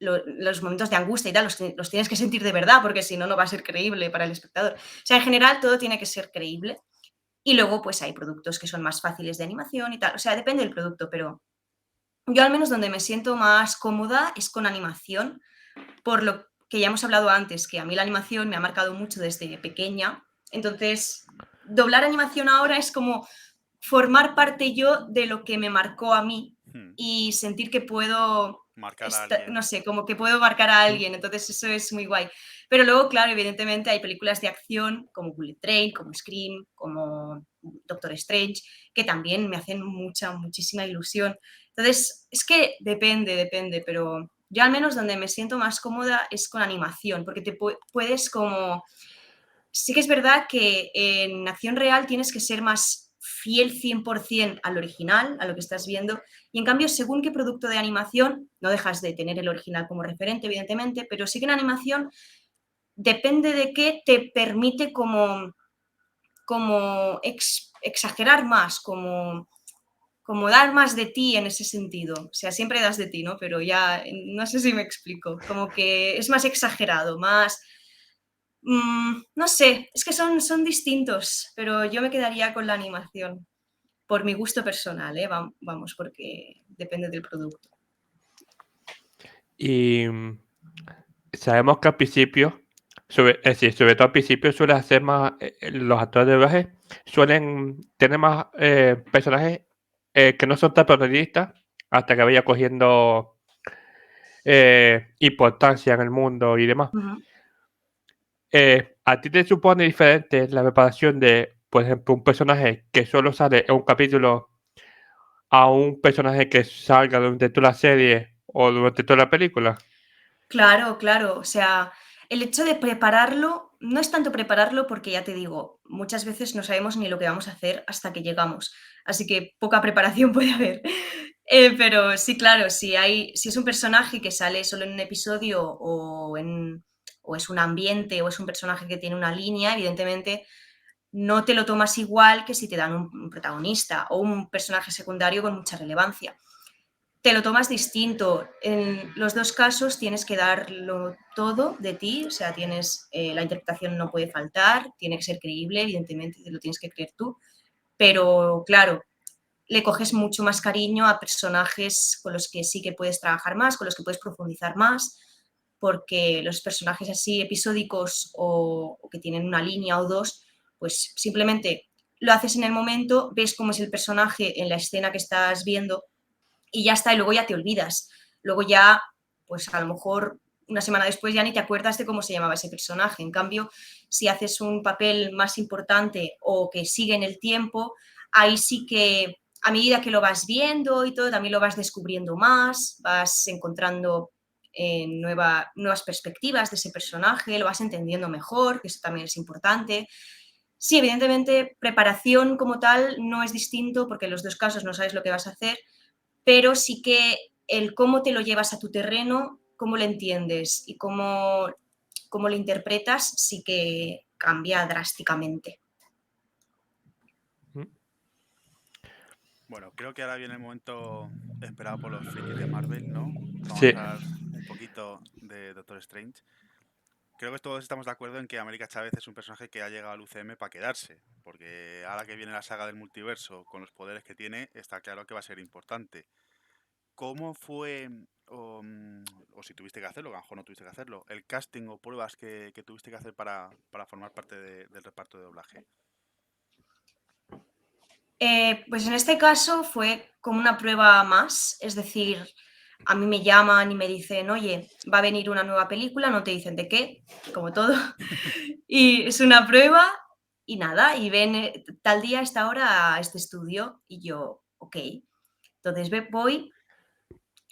Los momentos de angustia y tal los tienes que sentir de verdad, porque si no, no va a ser creíble para el espectador. O sea, en general todo tiene que ser creíble. Y luego, pues hay productos que son más fáciles de animación y tal. O sea, depende del producto, pero yo al menos donde me siento más cómoda es con animación, por lo que ya hemos hablado antes, que a mí la animación me ha marcado mucho desde pequeña. Entonces, doblar animación ahora es como formar parte yo de lo que me marcó a mí y sentir que puedo, Marcar a alguien. no sé, como que puedo marcar a alguien. Entonces, eso es muy guay. Pero luego, claro, evidentemente hay películas de acción como Bullet Train, como Scream, como Doctor Strange, que también me hacen muchísima ilusión. Entonces, es que depende, pero yo al menos donde me siento más cómoda es con animación, porque te puedes como... Sí que es verdad que en acción real tienes que ser más fiel 100% al original, a lo que estás viendo, y en cambio, según qué producto de animación, no dejas de tener el original como referente, evidentemente, pero sí que en animación depende de qué te permite como exagerar más, como dar más de ti en ese sentido. O sea, siempre das de ti, ¿no? Pero ya, no sé si me explico. Como que es más exagerado, más... no sé, es que son distintos, pero yo me quedaría con la animación. Por mi gusto personal, ¿eh? Vamos, porque depende del producto. Y sabemos que al principio, sobre todo al principio, suele hacer más, los actores de doblaje suelen tener más personajes que no son tan protagonistas hasta que vaya cogiendo importancia en el mundo y demás. ¿a ti te supone diferente la preparación de, por ejemplo, un personaje que solo sale en un capítulo a un personaje que salga durante toda la serie o durante toda la película? Claro, claro. O sea, el hecho de prepararlo, no es tanto prepararlo porque ya te digo, muchas veces no sabemos ni lo que vamos a hacer hasta que llegamos. Así que poca preparación puede haber. Pero sí, claro, si es un personaje que sale solo en un episodio o es un ambiente o es un personaje que tiene una línea, evidentemente no te lo tomas igual que si te dan un protagonista o un personaje secundario con mucha relevancia. Te lo tomas distinto. En los dos casos tienes que darlo todo de ti, o sea, la interpretación no puede faltar, tiene que ser creíble, evidentemente, te lo tienes que creer tú, pero claro, le coges mucho más cariño a personajes con los que sí que puedes trabajar más, con los que puedes profundizar más, porque los personajes así episódicos o que tienen una línea o dos, pues simplemente lo haces en el momento, ves cómo es el personaje en la escena que estás viendo y ya está, y luego ya te olvidas. Luego ya, pues a lo mejor una semana después ya ni te acuerdas de cómo se llamaba ese personaje. En cambio, si haces un papel más importante o que sigue en el tiempo, ahí sí que a medida que lo vas viendo y todo, también lo vas descubriendo más, vas encontrando nuevas perspectivas de ese personaje, lo vas entendiendo mejor, que eso también es importante. Sí, evidentemente, preparación como tal no es distinto porque en los dos casos no sabes lo que vas a hacer, pero sí que el cómo te lo llevas a tu terreno, cómo lo entiendes y cómo lo interpretas, sí que cambia drásticamente. Bueno, creo que ahora viene el momento esperado por los frikis de Marvel, ¿no? Vamos Sí. a hablar un poquito de Doctor Strange. Creo que todos estamos de acuerdo en que América Chávez es un personaje que ha llegado al UCM para quedarse, porque ahora que viene la saga del multiverso con los poderes que tiene, está claro que va a ser importante. ¿Cómo fue, o si tuviste que hacerlo, a lo mejor no tuviste que hacerlo, el casting o pruebas que tuviste que hacer para formar parte del reparto de doblaje? Pues en este caso fue como una prueba más, es decir, a mí me llaman y me dicen, oye, va a venir una nueva película, no te dicen de qué, como todo, y es una prueba y nada, y ven tal día, a esta hora, a este estudio, y yo, ok, entonces voy.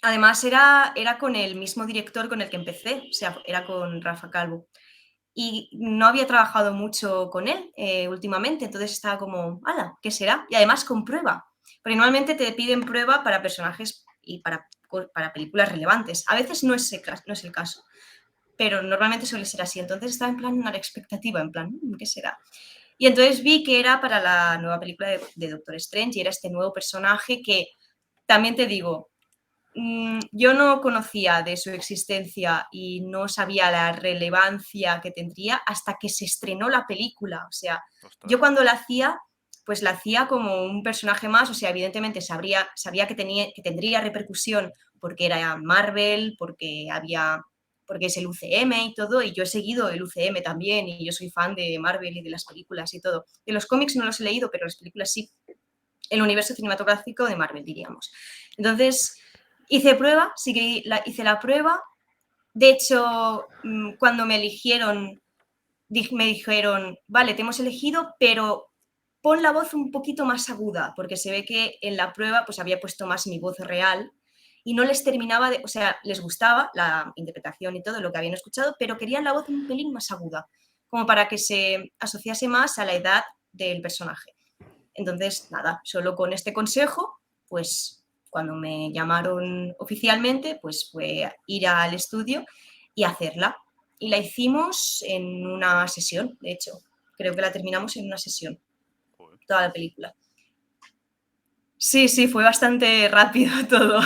Además era con el mismo director con el que empecé, o sea, era con Rafa Calvo. Y no había trabajado mucho con él últimamente, entonces estaba como, ala, ¿qué será? Y además con prueba, porque normalmente te piden prueba para personajes y para películas relevantes. A veces no es el caso, pero normalmente suele ser así. Entonces estaba en plan una expectativa, en plan, ¿qué será? Y entonces vi que era para la nueva película de Doctor Strange y era este nuevo personaje que, también te digo, yo no conocía de su existencia y no sabía la relevancia que tendría hasta que se estrenó la película. O sea, yo Ostras. cuando la hacía, pues la hacía como un personaje más, o sea, evidentemente sabía que tendría repercusión porque era Marvel, porque es el UCM y todo, y yo he seguido el UCM también, y yo soy fan de Marvel y de las películas y todo. De los cómics no los he leído, pero las películas sí. El universo cinematográfico de Marvel, diríamos. Entonces, hice la prueba. De hecho, cuando me eligieron, me dijeron, vale, te hemos elegido, pero pon la voz un poquito más aguda, porque se ve que en la prueba pues había puesto más mi voz real y no les terminaba o sea, les gustaba la interpretación y todo lo que habían escuchado, pero querían la voz un pelín más aguda, como para que se asociase más a la edad del personaje. Entonces, nada, solo con este consejo, pues cuando me llamaron oficialmente, pues fue ir al estudio y hacerla. Y la hicimos en una sesión, de hecho. Creo que la terminamos en una sesión, Joder. toda la película. Sí, fue bastante rápido todo.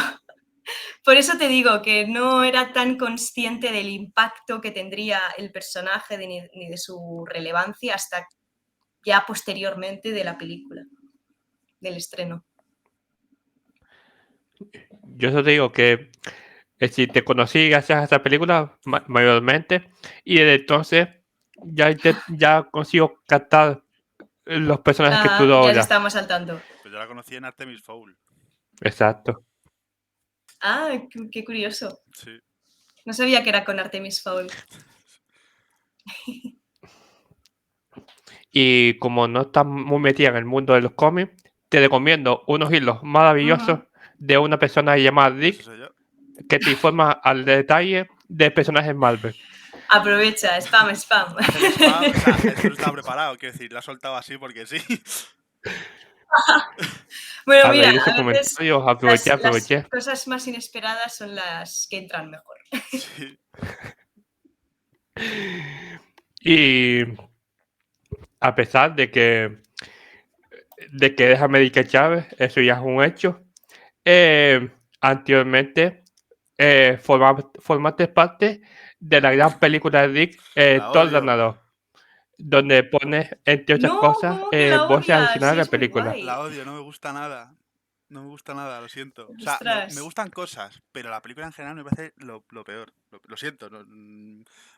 Por eso te digo que no era tan consciente del impacto que tendría el personaje ni de su relevancia hasta ya posteriormente de la película, del estreno. Yo solo te digo que si te conocí gracias a esa película mayormente, y desde entonces ya consigo captar los personajes que tú Ya doblas. estamos al tanto. Pues yo la conocí en Artemis Fowl. Exacto. Qué curioso. Sí. No sabía que era con Artemis Fowl. y como no estás muy metida en el mundo de los cómics, te recomiendo unos hilos maravillosos de una persona llamada Eso Dick soy yo. que te informa al detalle de personajes Marvel. Aprovecha, spam. Hace el spam, o sea, eso no estaba preparado, quiero decir, lo ha soltado así porque sí. Bueno, Al mira, leer ese a veces comentario, las aproveché. cosas más inesperadas son las que entran mejor. Sí. Y a pesar de que eres América Chávez, eso ya es un hecho. Anteriormente formaste parte de la gran película de Dick, La Thor odio. Ragnarok, donde pones, entre otras No, cosas, ¿cómo que la voces odias? adicionales Sí, de es muy película. guay. La odio, no me gusta nada. No me gusta nada, lo siento. O sea, Ostras. me gustan cosas, pero la película en general me parece lo peor. Lo siento,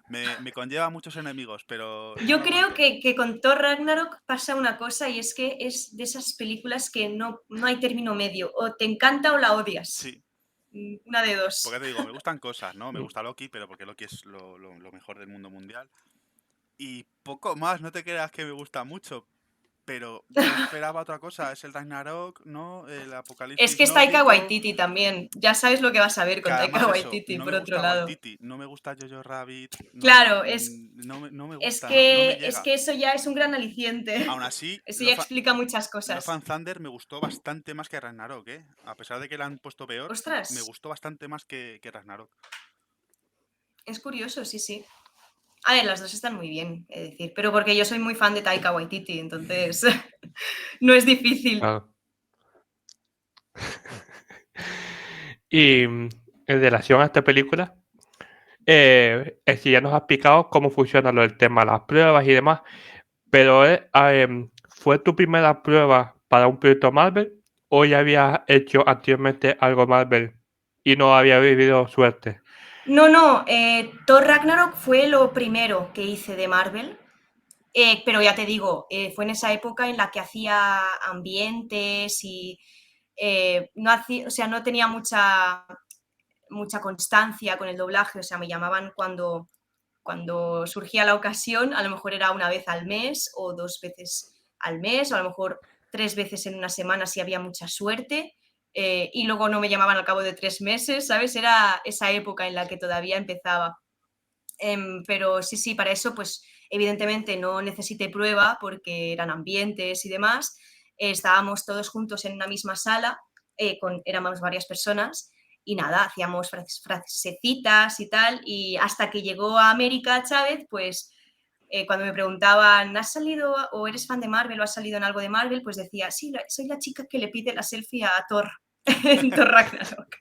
me conlleva muchos enemigos, pero no Yo lo creo aguanto. que con Thor Ragnarok pasa una cosa y es que es de esas películas que no hay término medio. O te encanta o la odias. Sí, Una de dos. porque te digo, me gustan cosas, ¿no? Me gusta Loki, pero porque Loki es lo mejor del mundo mundial. Y poco más, no te creas que me gusta mucho, pero yo esperaba otra cosa. Es el Ragnarok, ¿no? El Es apocalipsis que es Taika nórdico. Waititi también. Ya sabes lo que vas a ver Que con además Taika eso, Waititi, no me por otro gusta lado. Waititi, no me gusta Jojo Rabbit, Claro, no me es gusta, no me que llega. eso ya es un gran aliciente. Aún así, Eso ya explica muchas Love cosas. and Thunder me gustó bastante más que Ragnarok, ¿eh? A pesar de que la han puesto peor, Ostras, me gustó bastante más que Ragnarok. es curioso, sí, sí. A ver, las dos están muy bien, es decir, pero porque yo soy muy fan de Taika Waititi, entonces no es difícil. Claro. Y en relación a esta película, sí ya nos ha explicado cómo funciona lo del tema de las pruebas y demás, pero ¿fue tu primera prueba para un proyecto Marvel o ya habías hecho anteriormente algo Marvel y no había vivido suerte? No, Thor Ragnarok fue lo primero que hice de Marvel, pero ya te digo, fue en esa época en la que hacía ambientes y no tenía mucha constancia con el doblaje, o sea, me llamaban cuando surgía la ocasión, a lo mejor era una vez al mes o 2 veces al mes, o a lo mejor 3 veces en una semana si había mucha suerte, y luego no me llamaban al cabo de 3 meses, ¿sabes? Era esa época en la que todavía empezaba. Pero sí, para eso, pues evidentemente no necesité prueba porque eran ambientes y demás. Estábamos todos juntos en una misma sala, éramos varias personas y nada, hacíamos frasecitas y tal, y hasta que llegó a América Chávez, pues cuando me preguntaban, ¿has salido o eres fan de Marvel o has salido en algo de Marvel? Pues decía, sí, soy la chica que le pide la selfie a Thor en Thor Ragnarok.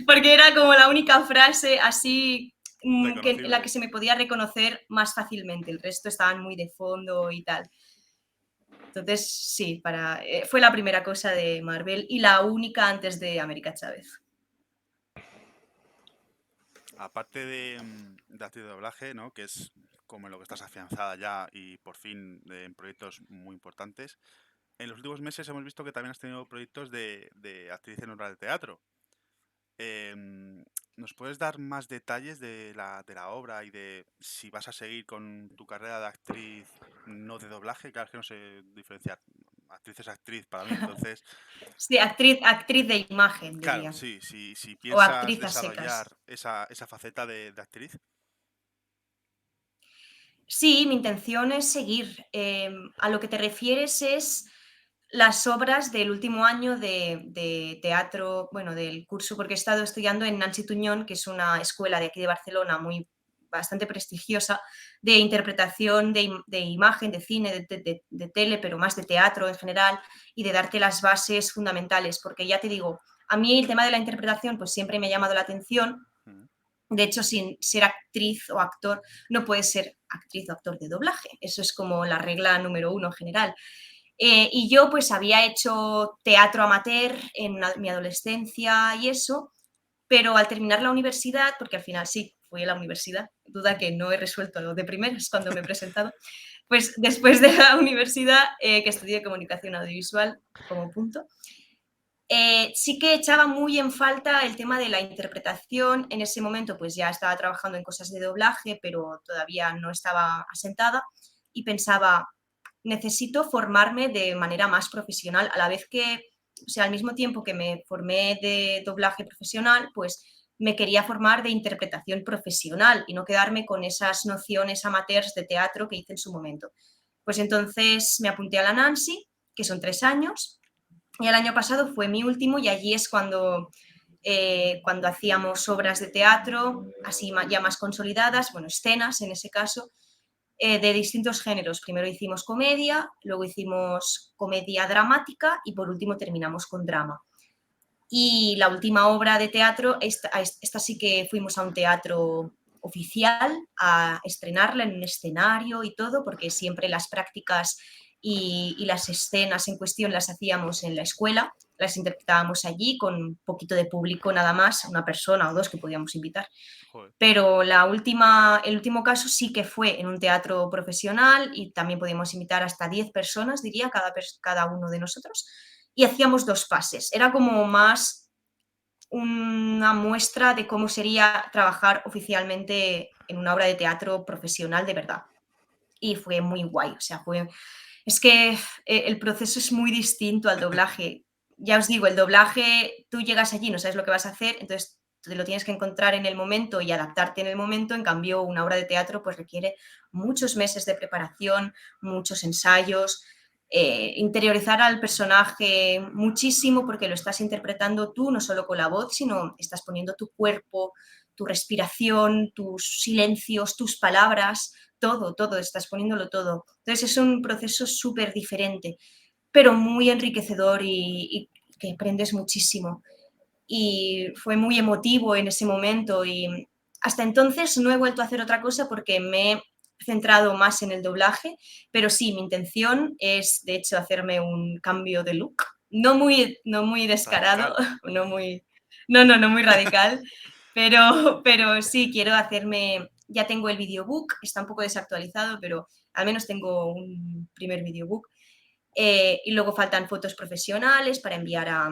Porque era como la única frase así en la que se me podía reconocer más fácilmente. El resto estaban muy de fondo y tal. Entonces, sí, fue la primera cosa de Marvel y la única antes de América Chávez. Aparte de actriz de doblaje, ¿no? Que es como en lo que estás afianzada ya y por fin en proyectos muy importantes, en los últimos meses hemos visto que también has tenido proyectos de actriz en obra de teatro. ¿Nos puedes dar más detalles de la obra y de si vas a seguir con tu carrera de actriz no de doblaje? Claro, es que no sé diferenciar. Actriz es actriz para mí, entonces, Sí, actriz de imagen, claro, diría. sí, si O piensas actriz a secas. desarrollar esa faceta de actriz. Sí, mi intención es seguir. A lo que te refieres es las obras del último año de teatro, bueno, del curso, porque he estado estudiando en Nancy Tuñón, que es una escuela de aquí de Barcelona bastante prestigiosa, de interpretación de imagen, de cine, de tele, pero más de teatro en general, y de darte las bases fundamentales, porque ya te digo, a mí el tema de la interpretación pues siempre me ha llamado la atención. De hecho, sin ser actriz o actor, no puedes ser actriz o actor de doblaje. Eso es como la regla número 1 general. Y yo pues había hecho teatro amateur en mi adolescencia y eso, pero al terminar la universidad, porque al final sí, fui a la universidad, duda que no he resuelto lo de primeras cuando me he presentado, pues después de la universidad, que estudié comunicación audiovisual como punto, sí que echaba muy en falta el tema de la interpretación. En ese momento pues ya estaba trabajando en cosas de doblaje, pero todavía no estaba asentada. y pensaba, necesito formarme de manera más profesional, a la vez que, o sea, al mismo tiempo que me formé de doblaje profesional, pues me quería formar de interpretación profesional y no quedarme con esas nociones amateurs de teatro que hice en su momento. Pues entonces me apunté a la Nancy, que son 3 años, y el año pasado fue mi último y allí es cuando hacíamos obras de teatro, así ya más consolidadas, bueno, escenas en ese caso, de distintos géneros. Primero hicimos comedia, luego hicimos comedia dramática y por último terminamos con drama. Y la última obra de teatro, esta sí que fuimos a un teatro oficial a estrenarla en un escenario y todo, porque siempre las prácticas y las escenas en cuestión las hacíamos en la escuela, las interpretábamos allí con un poquito de público nada más, una persona o 2 que podíamos invitar. Joder. Pero el último caso sí que fue en un teatro profesional y también podíamos invitar hasta 10 personas, diría, cada uno de nosotros, y hacíamos 2 pases. Era como más una muestra de cómo sería trabajar oficialmente en una obra de teatro profesional de verdad. Y fue muy guay, o sea, es que el proceso es muy distinto al doblaje. Ya os digo, el doblaje, tú llegas allí, no sabes lo que vas a hacer, entonces te lo tienes que encontrar en el momento y adaptarte en el momento. En cambio, una obra de teatro pues requiere muchos meses de preparación, muchos ensayos, interiorizar al personaje muchísimo porque lo estás interpretando tú, no solo con la voz, sino estás poniendo tu cuerpo, tu respiración, tus silencios, tus palabras, todo, estás poniéndolo todo. Entonces es un proceso súper diferente, pero muy enriquecedor y que aprendes muchísimo. Y fue muy emotivo en ese momento y hasta entonces no he vuelto a hacer otra cosa porque me he centrado más en el doblaje, pero sí, mi intención es de hecho hacerme un cambio de look, no muy descarado, no muy radical, pero sí quiero hacerme, ya tengo el videobook, está un poco desactualizado, pero al menos tengo un primer videobook, y luego faltan fotos profesionales para enviar a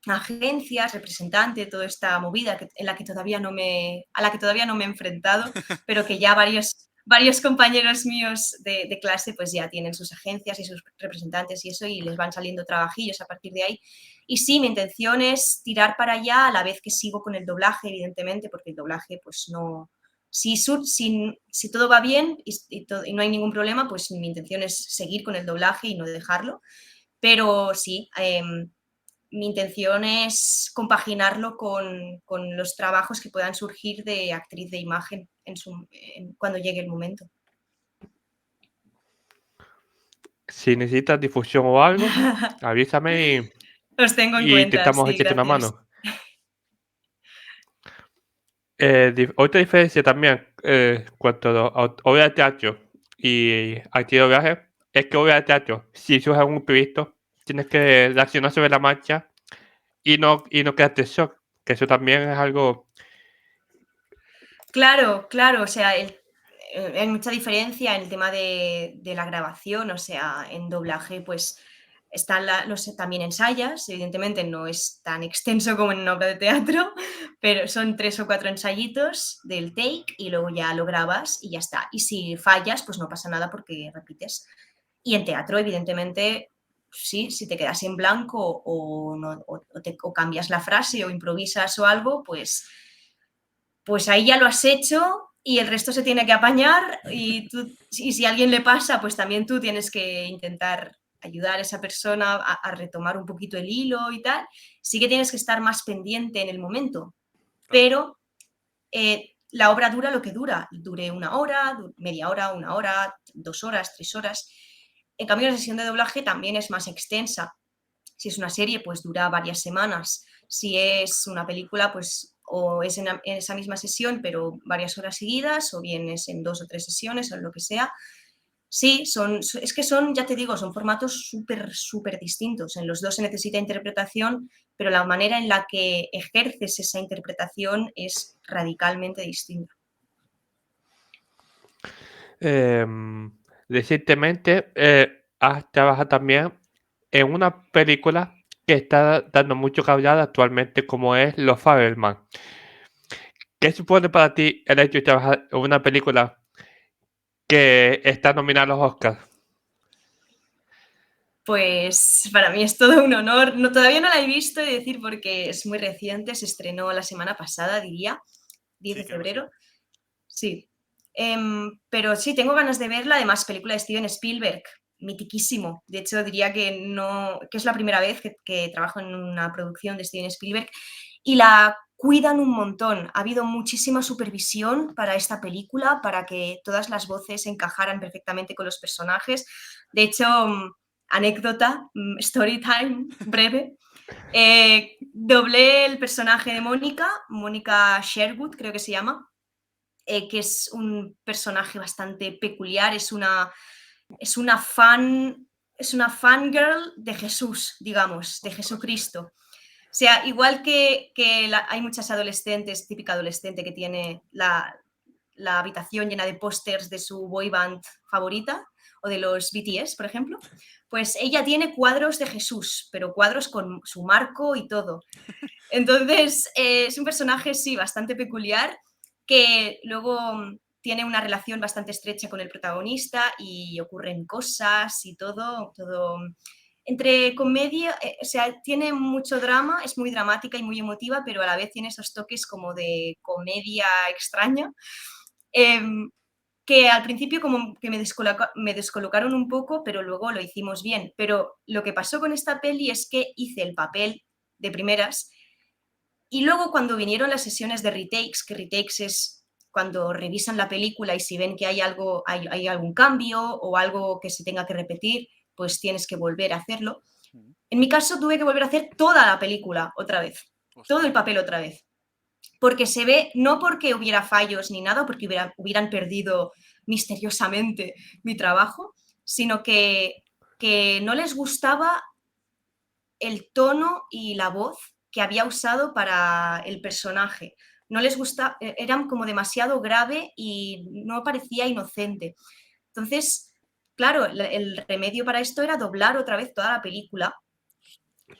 agencias, representante, toda esta movida a la que todavía no me he enfrentado, pero que ya varios compañeros míos de clase pues ya tienen sus agencias y sus representantes y eso, y les van saliendo trabajillos a partir de ahí. Y sí, mi intención es tirar para allá a la vez que sigo con el doblaje, evidentemente, porque el doblaje pues no... Si todo va bien y no hay ningún problema, pues mi intención es seguir con el doblaje y no dejarlo. Pero sí, mi intención es compaginarlo con los trabajos que puedan surgir de actriz de imagen cuando llegue el momento. Si necesitas difusión o algo, avísame Os tengo en y cuenta, intentamos sí, echarte una gracias. mano. Otra diferencia también, cuanto a obra de teatro y actividad de doblaje, es que obra de teatro, si surge algún imprevisto, tienes que reaccionar sobre la marcha y no quedarte en shock, que eso también es algo... Claro, o sea, hay mucha diferencia en el tema de la grabación, o sea, en doblaje pues están también ensayas, evidentemente no es tan extenso como en una obra de teatro, pero son 3 o 4 ensayitos del take y luego ya lo grabas y ya está. Y si fallas, pues no pasa nada porque repites. Y en teatro, evidentemente, sí, si te quedas en blanco o cambias la frase o improvisas o algo, pues ahí ya lo has hecho y el resto se tiene que apañar y si a alguien le pasa, pues también tú tienes que intentar ayudar a esa persona a retomar un poquito el hilo y tal. Sí que tienes que estar más pendiente en el momento, pero la obra dura lo que dure 1 hora, media hora, 1 hora, 2 horas, 3 horas. En cambio, la sesión de doblaje también es más extensa. Si es una serie, pues dura varias semanas. Si es una película, pues o es en esa misma sesión, pero varias horas seguidas, o bien es en 2 o 3 sesiones, o lo que sea. Sí, es que son, ya te digo, son formatos súper distintos. En los dos se necesita interpretación, pero la manera en la que ejerces esa interpretación es radicalmente distinta. Recientemente has trabajado también en una película que está dando mucho que hablar actualmente, como es Los Fabelman. ¿Qué supone para ti el hecho de trabajar en una película que está nominada a los Oscars? Pues para mí es todo un honor. No, todavía no la he visto, he de decir, porque es muy reciente, se estrenó la semana pasada, diría, 10 Sí, de creo que sí. febrero. Sí. Pero sí, tengo ganas de verla. Además, película de Steven Spielberg, mitiquísimo. De hecho, diría que es la primera vez que trabajo en una producción de Steven Spielberg y la cuidan un montón. Ha habido muchísima supervisión para esta película, para que todas las voces encajaran perfectamente con los personajes. De hecho, anécdota, story time breve. Doblé el personaje de Mónica Sherwood, creo que se llama, que es un personaje bastante peculiar, es una fangirl de Jesús, digamos, de Jesucristo. O sea, igual que hay muchas adolescentes, típica adolescente que tiene la habitación llena de pósters de su boy band favorita o de los BTS, por ejemplo, pues ella tiene cuadros de Jesús, pero cuadros con su marco y todo. Entonces, es un personaje, sí, bastante peculiar, que luego tiene una relación bastante estrecha con el protagonista y ocurren cosas y todo entre comedia, o sea, tiene mucho drama, es muy dramática y muy emotiva, pero a la vez tiene esos toques como de comedia extraña, que al principio como que me descolocaron un poco, pero luego lo hicimos bien. Pero lo que pasó con esta peli es que hice el papel de primeras y luego cuando vinieron las sesiones de retakes, que retakes es cuando revisan la película y si ven que hay algún cambio o algo que se tenga que repetir, pues tienes que volver a hacerlo. En mi caso tuve que volver a hacer toda la película otra vez, todo el papel otra vez, porque se ve, no porque hubiera fallos ni nada, porque hubieran perdido misteriosamente mi trabajo, sino que no les gustaba el tono y la voz que había usado para el personaje. No les gusta, eran como demasiado grave y no parecía inocente. Entonces, claro, el remedio para esto era doblar otra vez toda la película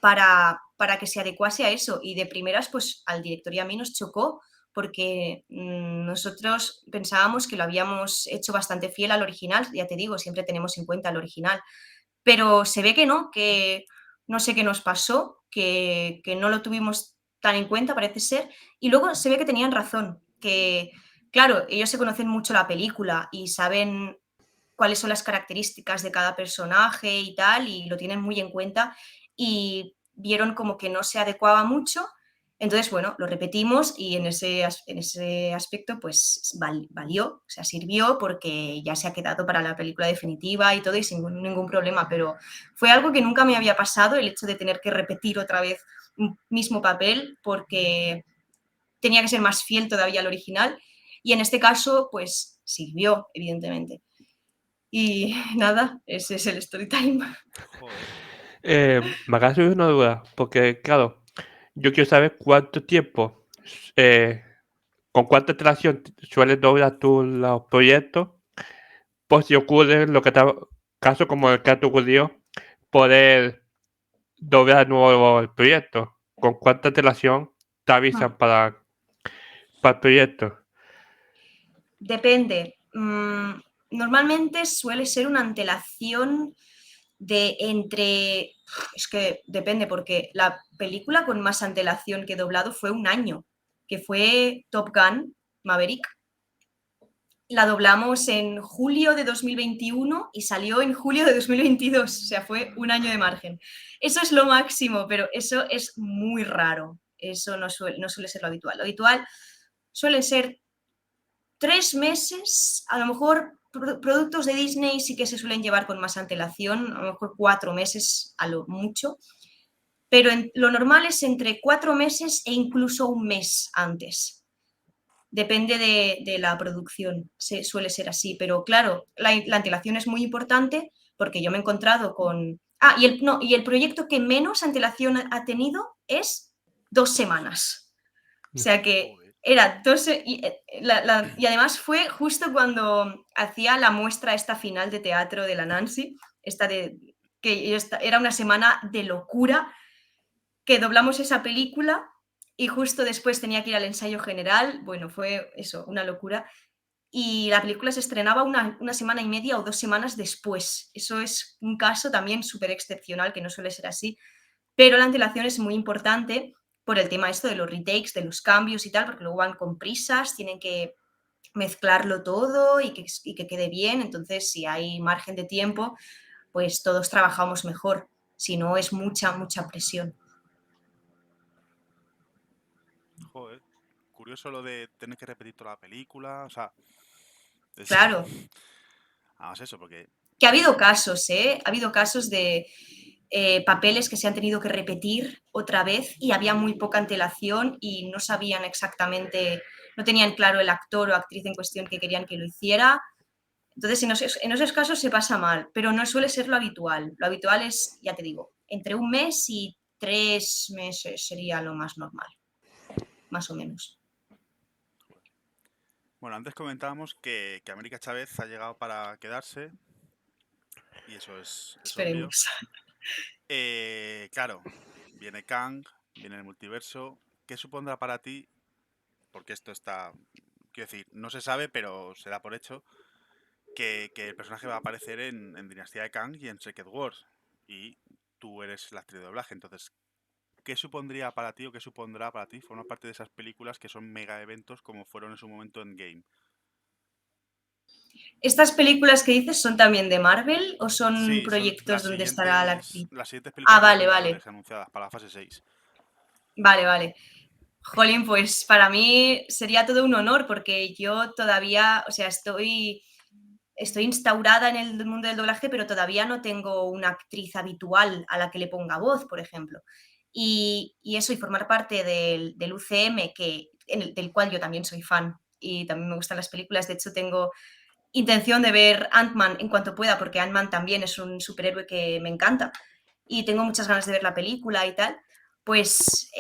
para que se adecuase a eso. Y de primeras, pues al director y a mí nos chocó porque nosotros pensábamos que lo habíamos hecho bastante fiel al original, ya te digo, siempre tenemos en cuenta el original, pero se ve que no, que no sé qué nos pasó, que no lo tuvimos tan en cuenta, parece ser, y luego se ve que tenían razón, que claro, ellos se conocen mucho la película y saben cuáles son las características de cada personaje y tal, y lo tienen muy en cuenta, y vieron como que no se adecuaba mucho. Entonces, bueno, lo repetimos y en ese aspecto pues valió, o sea, sirvió porque ya se ha quedado para la película definitiva y todo y sin ningún problema, pero fue algo que nunca me había pasado, el hecho de tener que repetir otra vez un mismo papel porque tenía que ser más fiel todavía al original y en este caso pues sirvió, evidentemente. Y nada, ese es el story time. Me acaba de surgir una duda, porque claro, yo quiero saber cuánto tiempo, con cuánta antelación sueles doblar tú los proyectos, por si ocurre lo que caso como el que te ocurrió, poder doblar de nuevo el proyecto. ¿Con cuánta antelación te avisan para el proyecto? Depende. Normalmente suele ser una antelación de entre... Es que depende, porque la película con más antelación que doblado fue un año, que fue Top Gun Maverick. La doblamos en julio de 2021 y salió en julio de 2022, o sea, fue un año de margen. Eso es lo máximo, pero eso es muy raro. Eso no suele ser lo habitual. Lo habitual suelen ser 3 meses, a lo mejor productos de Disney sí que se suelen llevar con más antelación, a lo mejor 4 meses a lo mucho, pero lo normal es entre 4 meses e incluso un mes antes. Depende de la producción, suele ser así, pero claro, la antelación es muy importante porque yo me he encontrado con... y el proyecto que menos antelación ha tenido es 2 semanas. O sea que era 2... y además fue justo cuando hacía la muestra esta final de teatro de la Nancy, era una semana de locura, que doblamos esa película y justo después tenía que ir al ensayo general. Bueno, fue eso, una locura. y la película se estrenaba una semana y media o 2 semanas después. Eso es un caso también súper excepcional, que no suele ser así, pero la antelación es muy importante por el tema esto de los retakes, de los cambios y tal, porque luego van con prisas, tienen que mezclarlo todo y que quede bien, entonces si hay margen de tiempo, pues todos trabajamos mejor, si no es mucha presión. Joder, curioso lo de tener que repetir toda la película, o sea, es- Claro, además eso, porque que ha habido casos, ¿eh? Ha habido casos de papeles que se han tenido que repetir otra vez y había muy poca antelación y no sabían exactamente, no tenían claro el actor o actriz en cuestión que querían que lo hiciera. Entonces, en esos casos se pasa mal, pero no suele ser lo habitual. Lo habitual es, ya te digo, entre 1 mes y 3 meses sería lo más normal, más o menos. bueno, antes comentábamos que América Chávez ha llegado para quedarse y eso es obvio. Esperemos. Claro, viene Kang, viene el multiverso. ¿Qué supondrá para ti? Porque esto está, quiero decir, no se sabe, pero se da por hecho que el personaje va a aparecer en Dinastía de Kang y en Secret Wars. Y tú eres la actriz de doblaje, entonces, ¿qué supondría para ti o qué supondrá para ti formar parte de esas películas que son mega eventos como fueron en su momento en Game? ¿Estas películas que dices son también de Marvel o son Sí, son proyectos donde estará la actriz? las siguientes Ah, películas de los vale, vale, Vengadores anunciadas para la fase 6. vale, vale. Jolín, pues para mí sería todo un honor porque yo todavía, o sea, estoy instaurada en el mundo del doblaje, pero todavía no tengo una actriz habitual a la que le ponga voz, por ejemplo. Y eso, y formar parte del UCM, del cual yo también soy fan y también me gustan las películas. De hecho, tengo intención de ver Ant-Man en cuanto pueda, porque Ant-Man también es un superhéroe que me encanta y tengo muchas ganas de ver la película y tal. Pues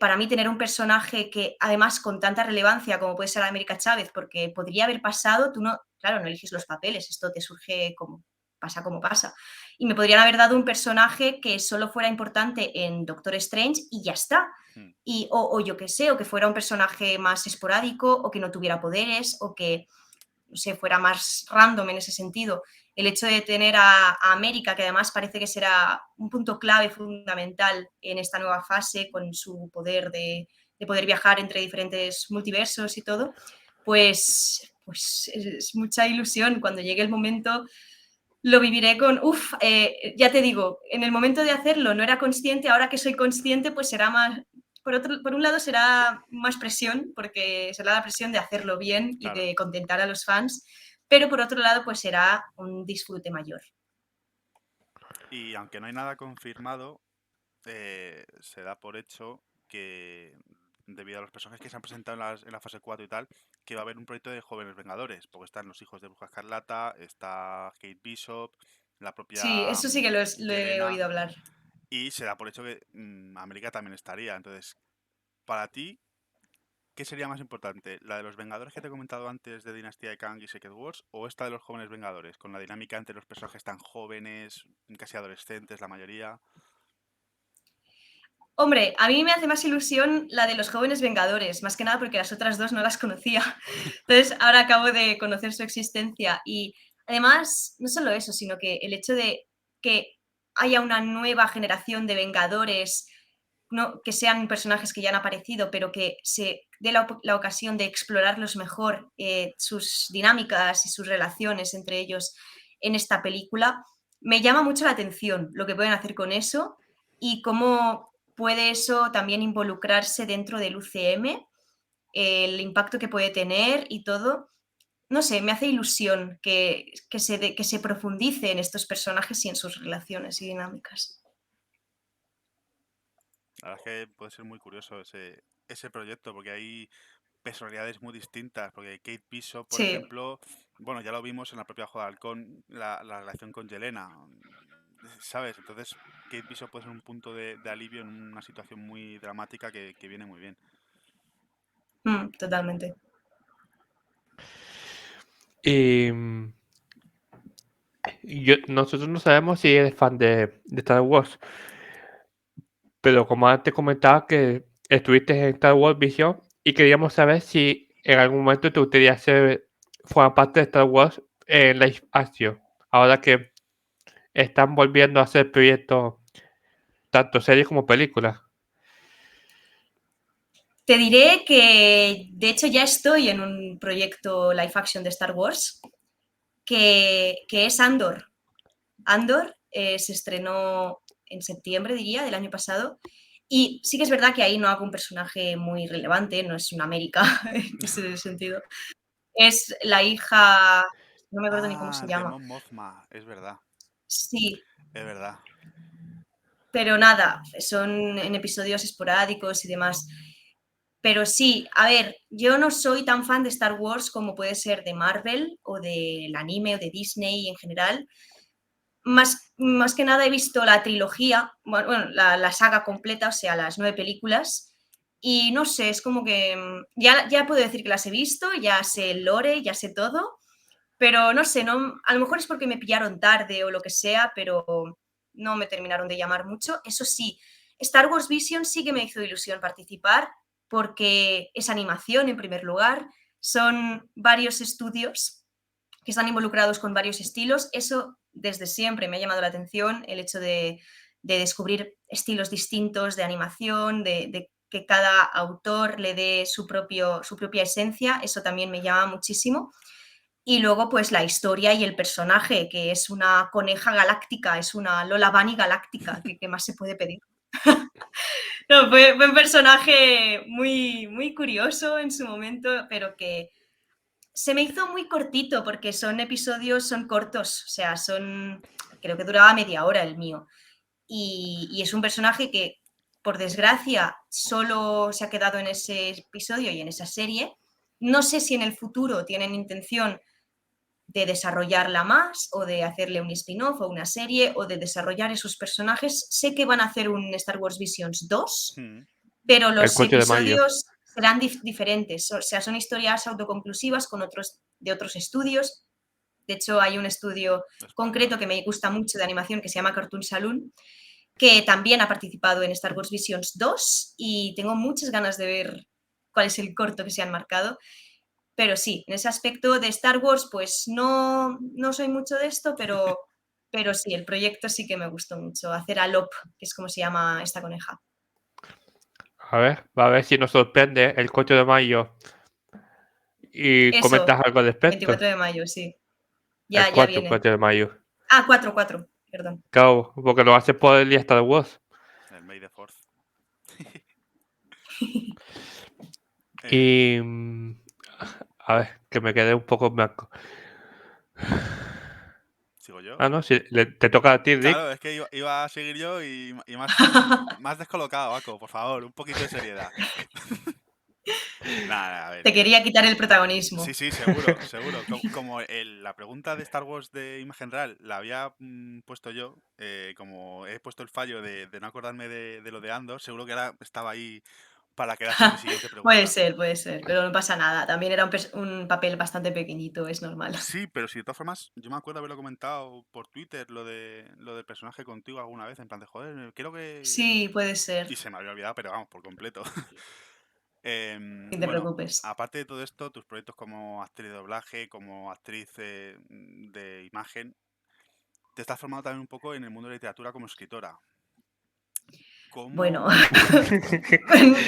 para mí tener un personaje que además con tanta relevancia como puede ser América Chávez, porque podría haber pasado, tú no, claro, no eliges los papeles, esto te surge como pasa. Y me podrían haber dado un personaje que solo fuera importante en Doctor Strange y ya está. O yo qué sé, o que fuera un personaje más esporádico, o que no tuviera poderes, o que no sé, fuera más random en ese sentido. El hecho de tener a América, que además parece que será un punto clave fundamental en esta nueva fase, con su poder de poder viajar entre diferentes multiversos y todo, pues es mucha ilusión. Cuando llegue el momento lo viviré con, ya te digo, en el momento de hacerlo no era consciente, ahora que soy consciente, pues será más, por un lado será más presión, porque será la presión de hacerlo bien y Claro. de contentar a los fans, pero por otro lado, pues será un disfrute mayor. Y aunque no hay nada confirmado, se da por hecho que, debido a los personajes que se han presentado en la fase 4 y tal, que va a haber un proyecto de Jóvenes Vengadores, porque están los hijos de Bruja Escarlata, está Kate Bishop, la Sí, propia eso sí que lo he Yelena, oído hablar. y se da por hecho que América también estaría. Entonces, para ti, ¿qué sería más importante? ¿La de los Vengadores que te he comentado antes de Dinastía de Kang y Secret Wars? ¿O esta de los Jóvenes Vengadores? Con la dinámica entre los personajes tan jóvenes, casi adolescentes, la mayoría. Hombre, a mí me hace más ilusión la de los Jóvenes Vengadores, más que nada porque las otras dos no las conocía. Entonces, ahora acabo de conocer su existencia y además, no solo eso, sino que el hecho de que haya una nueva generación de Vengadores, no, que sean personajes que ya han aparecido, pero que se dé la ocasión de explorarlos mejor, sus dinámicas y sus relaciones entre ellos en esta película, me llama mucho la atención lo que pueden hacer con eso y cómo puede eso también involucrarse dentro del UCM, el impacto que puede tener y todo. No sé, me hace ilusión que se profundice en estos personajes y en sus relaciones y dinámicas. La verdad es que puede ser muy curioso ese proyecto, porque hay personalidades muy distintas. Porque Kate Bishop, por Sí. ejemplo, bueno, ya lo vimos en la propia Juego de Halcón, la relación con Yelena, ¿sabes? Entonces, Kate Bishop puede ser un punto de alivio en una situación muy dramática que viene muy bien. Totalmente. Y nosotros no sabemos si eres fan de Star Wars, pero como antes comentaba que estuviste en Star Wars Vision y queríamos saber si en algún momento te gustaría ser forman parte de Star Wars en live action. Ahora que están volviendo a hacer proyectos, tanto series como películas. Te diré que, de hecho, ya estoy en un proyecto live action de Star Wars que es Andor. Andor se estrenó en septiembre, diría, del año pasado. Y sí que es verdad que ahí no hago un personaje muy relevante, no es una América en ese sentido. Es la hija, no me acuerdo ni cómo se de llama. Mon Mothma, es verdad, Sí, es verdad. pero nada, son en episodios esporádicos y demás. Pero sí, a ver, yo no soy tan fan de Star Wars como puede ser de Marvel o del anime o de Disney en general. Más que nada he visto la trilogía, bueno, la saga completa, o sea, las 9 películas. Y no sé, es como que ya puedo decir que las he visto, ya sé el lore, ya sé todo, pero no sé, no, a lo mejor es porque me pillaron tarde o lo que sea, pero no me terminaron de llamar mucho. Eso sí, Star Wars Vision sí que me hizo ilusión participar porque es animación en primer lugar, son varios estudios que están involucrados con varios estilos. Eso desde siempre me ha llamado la atención, el hecho de descubrir estilos distintos de animación, de que cada autor le dé su propia esencia, eso también me llama muchísimo. Y luego, pues la historia y el personaje, que es una coneja galáctica, es una Lola Bunny galáctica, ¿qué más se puede pedir? No, fue un personaje muy curioso en su momento, pero que se me hizo muy cortito porque son episodios, son cortos, o sea, creo que duraba media hora el mío. Y es un personaje que, por desgracia, solo se ha quedado en ese episodio y en esa serie. No sé si en el futuro tienen intención de desarrollarla más o de hacerle un spin-off o una serie o de desarrollar esos personajes. Sé que van a hacer un Star Wars Visions 2, pero los 4 de mayo. episodios serán diferentes, o sea, son historias autoconclusivas de otros estudios. De hecho, hay un estudio concreto que me gusta mucho de animación que se llama Cartoon Saloon, que también ha participado en Star Wars Visions 2 y tengo muchas ganas de ver cuál es el corto que se han marcado. Pero sí, en ese aspecto de Star Wars, pues no soy mucho de esto, pero sí, el proyecto sí que me gustó mucho. Hacer a Lop, que es como se llama esta coneja. A ver si nos sorprende el 4 de mayo y Eso, comentas algo al respecto. 24 de mayo, sí. El Ya 4, viene. 4 de mayo. Ah, 4, perdón. Claro, porque lo hace por el día Star Wars. El May the 4th. Y... a ver, que me quedé un poco en blanco. ¿Sigo yo? Ah, no, si te toca a ti, Rick. Claro, es que iba a seguir yo y más descolocado, Paco, por favor, un poquito de seriedad. Nada, a ver. Te quería quitar el protagonismo. Sí, seguro. Como la pregunta de Star Wars de Imagen Real la había puesto yo, como he puesto el fallo de no acordarme de lo de Andor, seguro que ahora estaba ahí para quedarse mi siguiente pregunta. Puede ser, pero no pasa nada. También era un papel bastante pequeñito, es normal. Sí, pero si de todas formas, yo me acuerdo haberlo comentado por Twitter, lo del personaje contigo alguna vez, en plan de joder, creo que... Sí, puede ser. Y se me había olvidado, pero vamos, por completo. No te Bueno, preocupes. aparte de todo esto, tus proyectos como actriz de doblaje, como actriz de imagen, te estás formando también un poco en el mundo de la literatura como escritora. Bueno,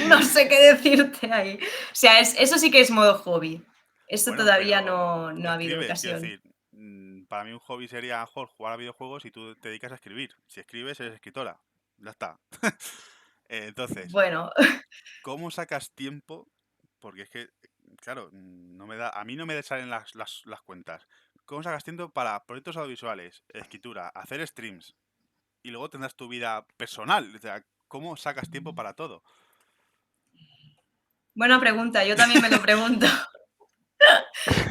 no sé qué decirte ahí. O sea, eso sí que es modo hobby. Esto Bueno, todavía pero no ha habido escribes, quiero ocasión. decir, para mí un hobby sería a lo mejor jugar a videojuegos y tú te dedicas a escribir. Si escribes, eres escritora. Ya está. Entonces, Bueno, ¿cómo sacas tiempo? Porque es que, claro, a mí no me salen las cuentas. ¿Cómo sacas tiempo para proyectos audiovisuales, escritura, hacer streams? Y luego tendrás tu vida personal. O sea, ¿cómo sacas tiempo para todo? buena pregunta, yo también me lo pregunto.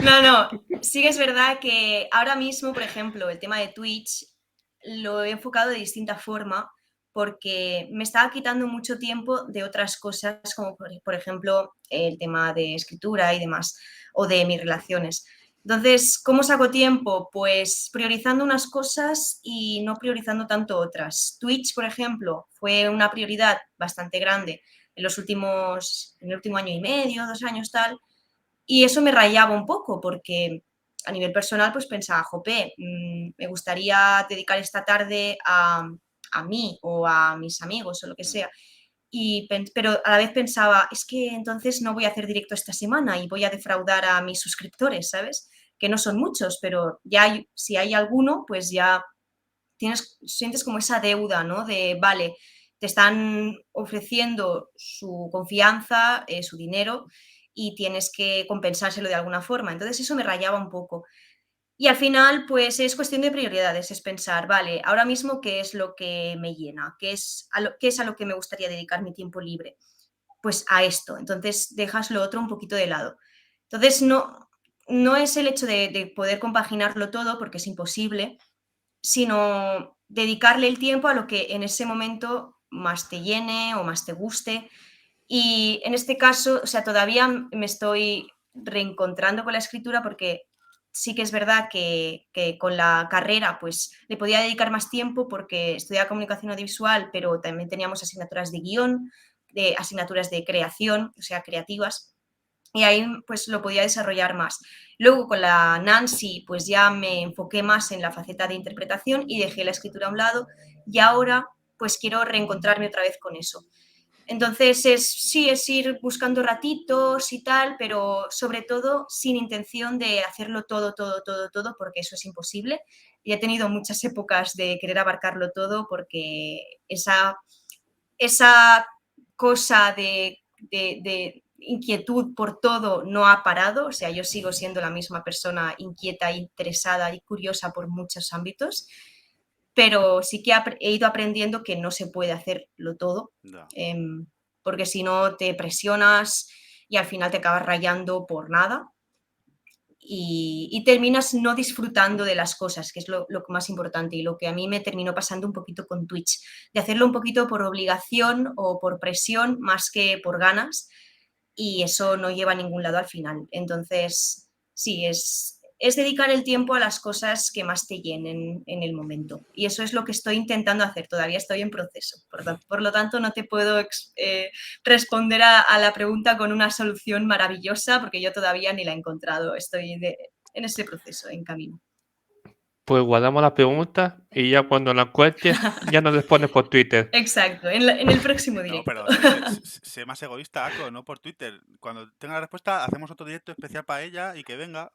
No, sí que es verdad que ahora mismo, por ejemplo, el tema de Twitch lo he enfocado de distinta forma porque me estaba quitando mucho tiempo de otras cosas, como por ejemplo el tema de escritura y demás, o de mis relaciones. Entonces, ¿cómo saco tiempo? Pues priorizando unas cosas y no priorizando tanto otras. Twitch, por ejemplo, fue una prioridad bastante grande en el último año y medio, 2 años tal, Y eso me rayaba un poco porque a nivel personal pues pensaba, jope, me gustaría dedicar esta tarde a mí o a mis amigos o lo que sea. Pero a la vez pensaba, es que entonces no voy a hacer directo esta semana y voy a defraudar a mis suscriptores, ¿sabes? Que no son muchos, pero ya si hay alguno, pues ya sientes como esa deuda, ¿no? De, vale, te están ofreciendo su confianza, su dinero, y tienes que compensárselo de alguna forma. Entonces eso me rayaba un poco. Y al final, pues es cuestión de prioridades, es pensar, vale, ahora mismo qué es lo que me llena, qué es a lo que me gustaría dedicar mi tiempo libre. Pues a esto. Entonces dejas lo otro un poquito de lado. Entonces no es el hecho de poder compaginarlo todo, porque es imposible, sino dedicarle el tiempo a lo que en ese momento más te llene o más te guste. Y en este caso, o sea, todavía me estoy reencontrando con la escritura porque sí que es verdad que con la carrera pues le podía dedicar más tiempo porque estudiaba comunicación audiovisual, pero también teníamos asignaturas de guión, de asignaturas de creación, o sea, creativas, y ahí pues lo podía desarrollar más. Luego con la Nancy pues ya me enfoqué más en la faceta de interpretación y dejé la escritura a un lado, y ahora pues quiero reencontrarme otra vez con eso. Entonces es ir buscando ratitos y tal, pero sobre todo sin intención de hacerlo todo, porque eso es imposible. Y he tenido muchas épocas de querer abarcarlo todo porque esa cosa de inquietud por todo no ha parado. O sea, yo sigo siendo la misma persona inquieta, interesada y curiosa por muchos ámbitos, pero sí que he ido aprendiendo que no se puede hacerlo todo, No. porque si no te presionas y al final te acabas rayando por nada y terminas no disfrutando de las cosas, que es lo más importante, y lo que a mí me terminó pasando un poquito con Twitch, de hacerlo un poquito por obligación o por presión más que por ganas, y eso no lleva a ningún lado al final. Entonces, sí, es dedicar el tiempo a las cosas que más te llenen en el momento. Y eso es lo que estoy intentando hacer, todavía estoy en proceso. Por lo tanto, no te puedo responder a la pregunta con una solución maravillosa, porque yo todavía ni la he encontrado. Estoy en ese proceso, en camino. Pues guardamos la pregunta y ya cuando la encuentres, ya nos respondes por Twitter. Exacto, en el próximo No, directo. pero sé más egoísta, Ako, no por Twitter. Cuando tenga la respuesta, hacemos otro directo especial para ella y que venga.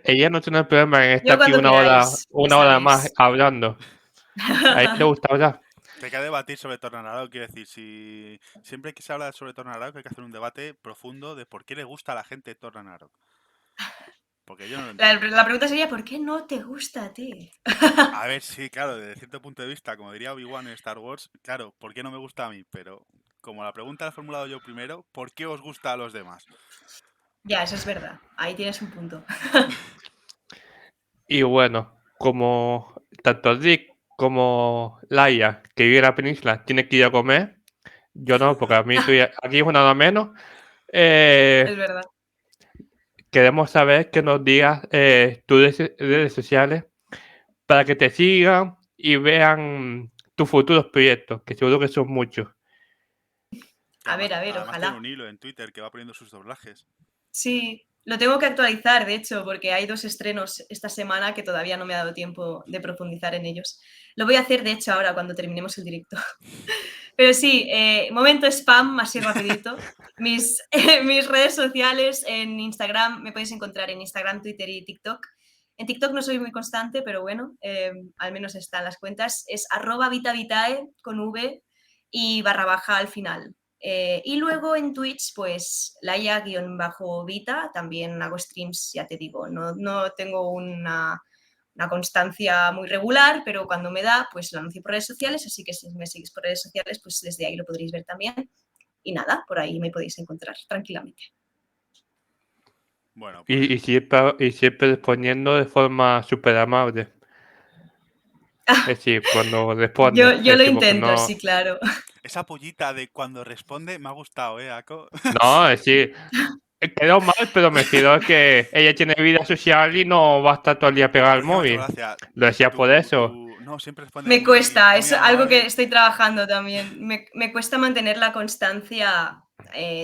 Ella no tiene problema en Yo estar aquí cuando una hora queráis, más ¿sabéis? hablando. A ella le gusta hablar. Hay que debatir sobre Tornararo, quiero decir, si siempre que se habla sobre Tornararo hay que hacer un debate profundo de por qué le gusta a la gente Tornararo. Porque yo no lo entiendo. La pregunta sería, ¿por qué no te gusta a ti? A ver, sí, claro, desde cierto punto de vista, como diría Obi-Wan en Star Wars, claro, ¿por qué no me gusta a mí? Pero como la pregunta la he formulado yo primero, ¿por qué os gusta a los demás? Ya, eso es verdad. Ahí tienes un punto. Y bueno, como tanto Rick como Laia, que vive en la península, tiene que ir a comer, yo no, porque a mí estoy aquí es una hora menos. Es verdad. Queremos saber que nos digas tus redes sociales para que te sigan y vean tus futuros proyectos, que seguro que son muchos. A ver, Además tiene ojalá. un hilo en Twitter que va poniendo sus doblajes. Sí, lo tengo que actualizar, de hecho, porque hay 2 estrenos esta semana que todavía no me ha dado tiempo de profundizar en ellos. Lo voy a hacer, de hecho, ahora cuando terminemos el directo. Pero sí, momento spam, así rapidito. Mis redes sociales en Instagram, me podéis encontrar en Instagram, Twitter y TikTok. En TikTok no soy muy constante, pero bueno, al menos están las cuentas. Es @vitavitae con V y _ al final. Y luego en Twitch, pues Laia_Vita, también hago streams, ya te digo, no tengo una constancia muy regular, pero cuando me da, pues lo anuncio por redes sociales, así que si me seguís por redes sociales, pues desde ahí lo podréis ver también. Y nada, por ahí me podéis encontrar tranquilamente. Bueno, pues Y siempre respondiendo de forma súper amable. Es decir, cuando respondes. Yo lo Porque intento, no, sí, claro. esa pollita de cuando responde me ha gustado, Ako. no, es decir, quedó mal, pero me refiero a que ella tiene vida social y no va a estar todo el día pegada al Pero es que me ha hecho móvil. gracia. Lo decía por eso. No, siempre responde Me muy, cuesta, muy es algo que amable. estoy trabajando también. Me cuesta mantener la constancia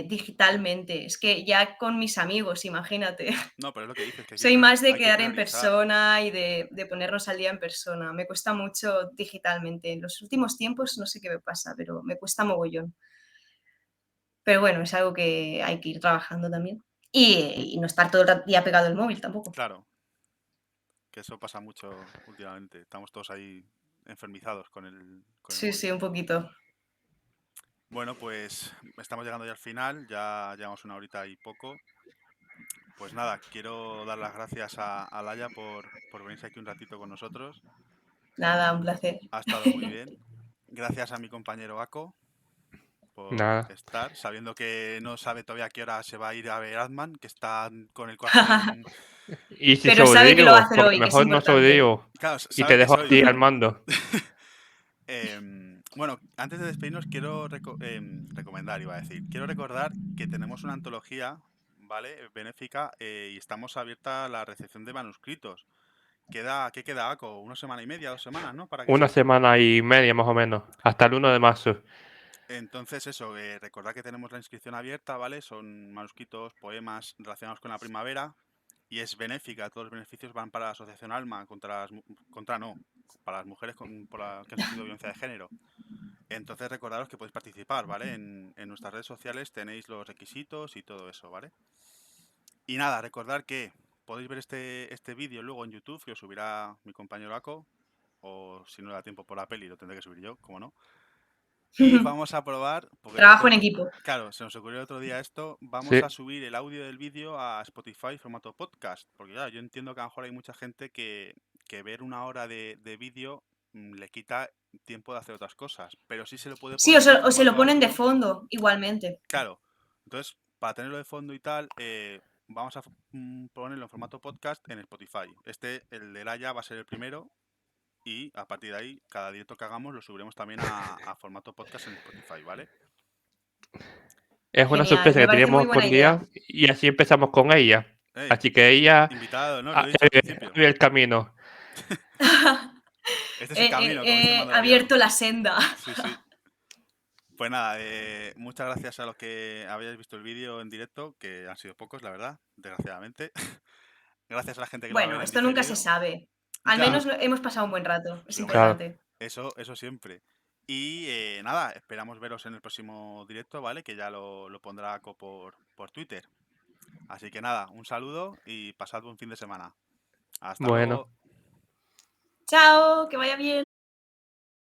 digitalmente. Es que ya con mis amigos, imagínate. No, pero es lo que dices, que hay que Soy más de hay que quedar en priorizar. persona y de ponernos al día en persona. Me cuesta mucho digitalmente. En los últimos tiempos no sé qué me pasa, pero me cuesta mogollón. Pero bueno, es algo que hay que ir trabajando también. Y no estar todo el día pegado al móvil tampoco. Claro, que eso pasa mucho últimamente. Estamos todos ahí enfermizados con el Sí, móvil. sí, un poquito. Bueno, pues estamos llegando ya al final, ya llevamos una horita y poco. Pues nada, quiero dar las gracias a Laia por venirse aquí un ratito con nosotros. Nada, un placer. Ha estado muy bien. Gracias a mi compañero Ako por Nada. estar, sabiendo que no sabe todavía a qué hora se va a ir a ver Ant-Man, que está con el corazón... Y si Pero sabe que lo va a sobrevivo, hacer porque hoy, que es mejor no importante. sobrevivo. Claro, Y te sabe que dejo a soy. ti al mando. Bueno, antes de despedirnos, quiero recomendar, iba a decir, quiero recordar que tenemos una antología, ¿vale? Benéfica, y estamos abierta a la recepción de manuscritos. ¿Qué queda, Ako? ¿Una semana y media, 2 semanas, no? Para que Una salga. semana y media más o menos. Hasta el 1 de marzo. Entonces, eso, recordad que tenemos la inscripción abierta, ¿vale? Son manuscritos, poemas relacionados con la primavera y es benéfica. Todos los beneficios van para la Asociación Alma para las mujeres que han sufrido violencia de género. Entonces, recordaros que podéis participar, ¿vale? En nuestras redes sociales tenéis los requisitos y todo eso, ¿vale? Y nada, recordad que podéis ver este vídeo luego en YouTube, que lo subirá mi compañero Ako, o si no le da tiempo por la peli, lo tendré que subir yo, como no. Y vamos a probar, porque Trabajo en equipo. claro, se nos ocurrió el otro día esto, vamos Sí. a subir el audio del vídeo a Spotify formato podcast, porque claro, yo entiendo que a lo mejor hay mucha gente que ver 1 hora de vídeo le quita tiempo de hacer otras cosas, pero sí se lo puede Sí, poner en o se lo formato ponen de audio. fondo, igualmente. Claro, entonces para tenerlo de fondo y tal, vamos a ponerlo en formato podcast en Spotify. El de Laia va a ser el primero y a partir de ahí, cada directo que hagamos lo subiremos también a formato podcast en Spotify, ¿vale? Es una Genial, sorpresa me que parece muy teníamos buena por idea. día y así empezamos con ella. Ey, Así que ella invitada de honor, lo he dicho al principio. abre el camino. Este es el camino, como dice Mandaloriano. Abierto la senda. Sí, sí. Pues nada, muchas gracias a los que habéis visto el vídeo en directo, que han sido pocos, la verdad, desgraciadamente. Gracias a la gente que lo va a ver Bueno, en esto nunca se diferido. sabe. Al Ya, menos hemos pasado un buen rato, es sí, hombre, Claro. importante. eso siempre. Y nada, esperamos veros en el próximo directo, ¿vale? Que ya lo pondrá Ako por Twitter. Así que nada, un saludo y pasad buen fin de semana. Hasta Bueno. luego. Chao, que vaya bien.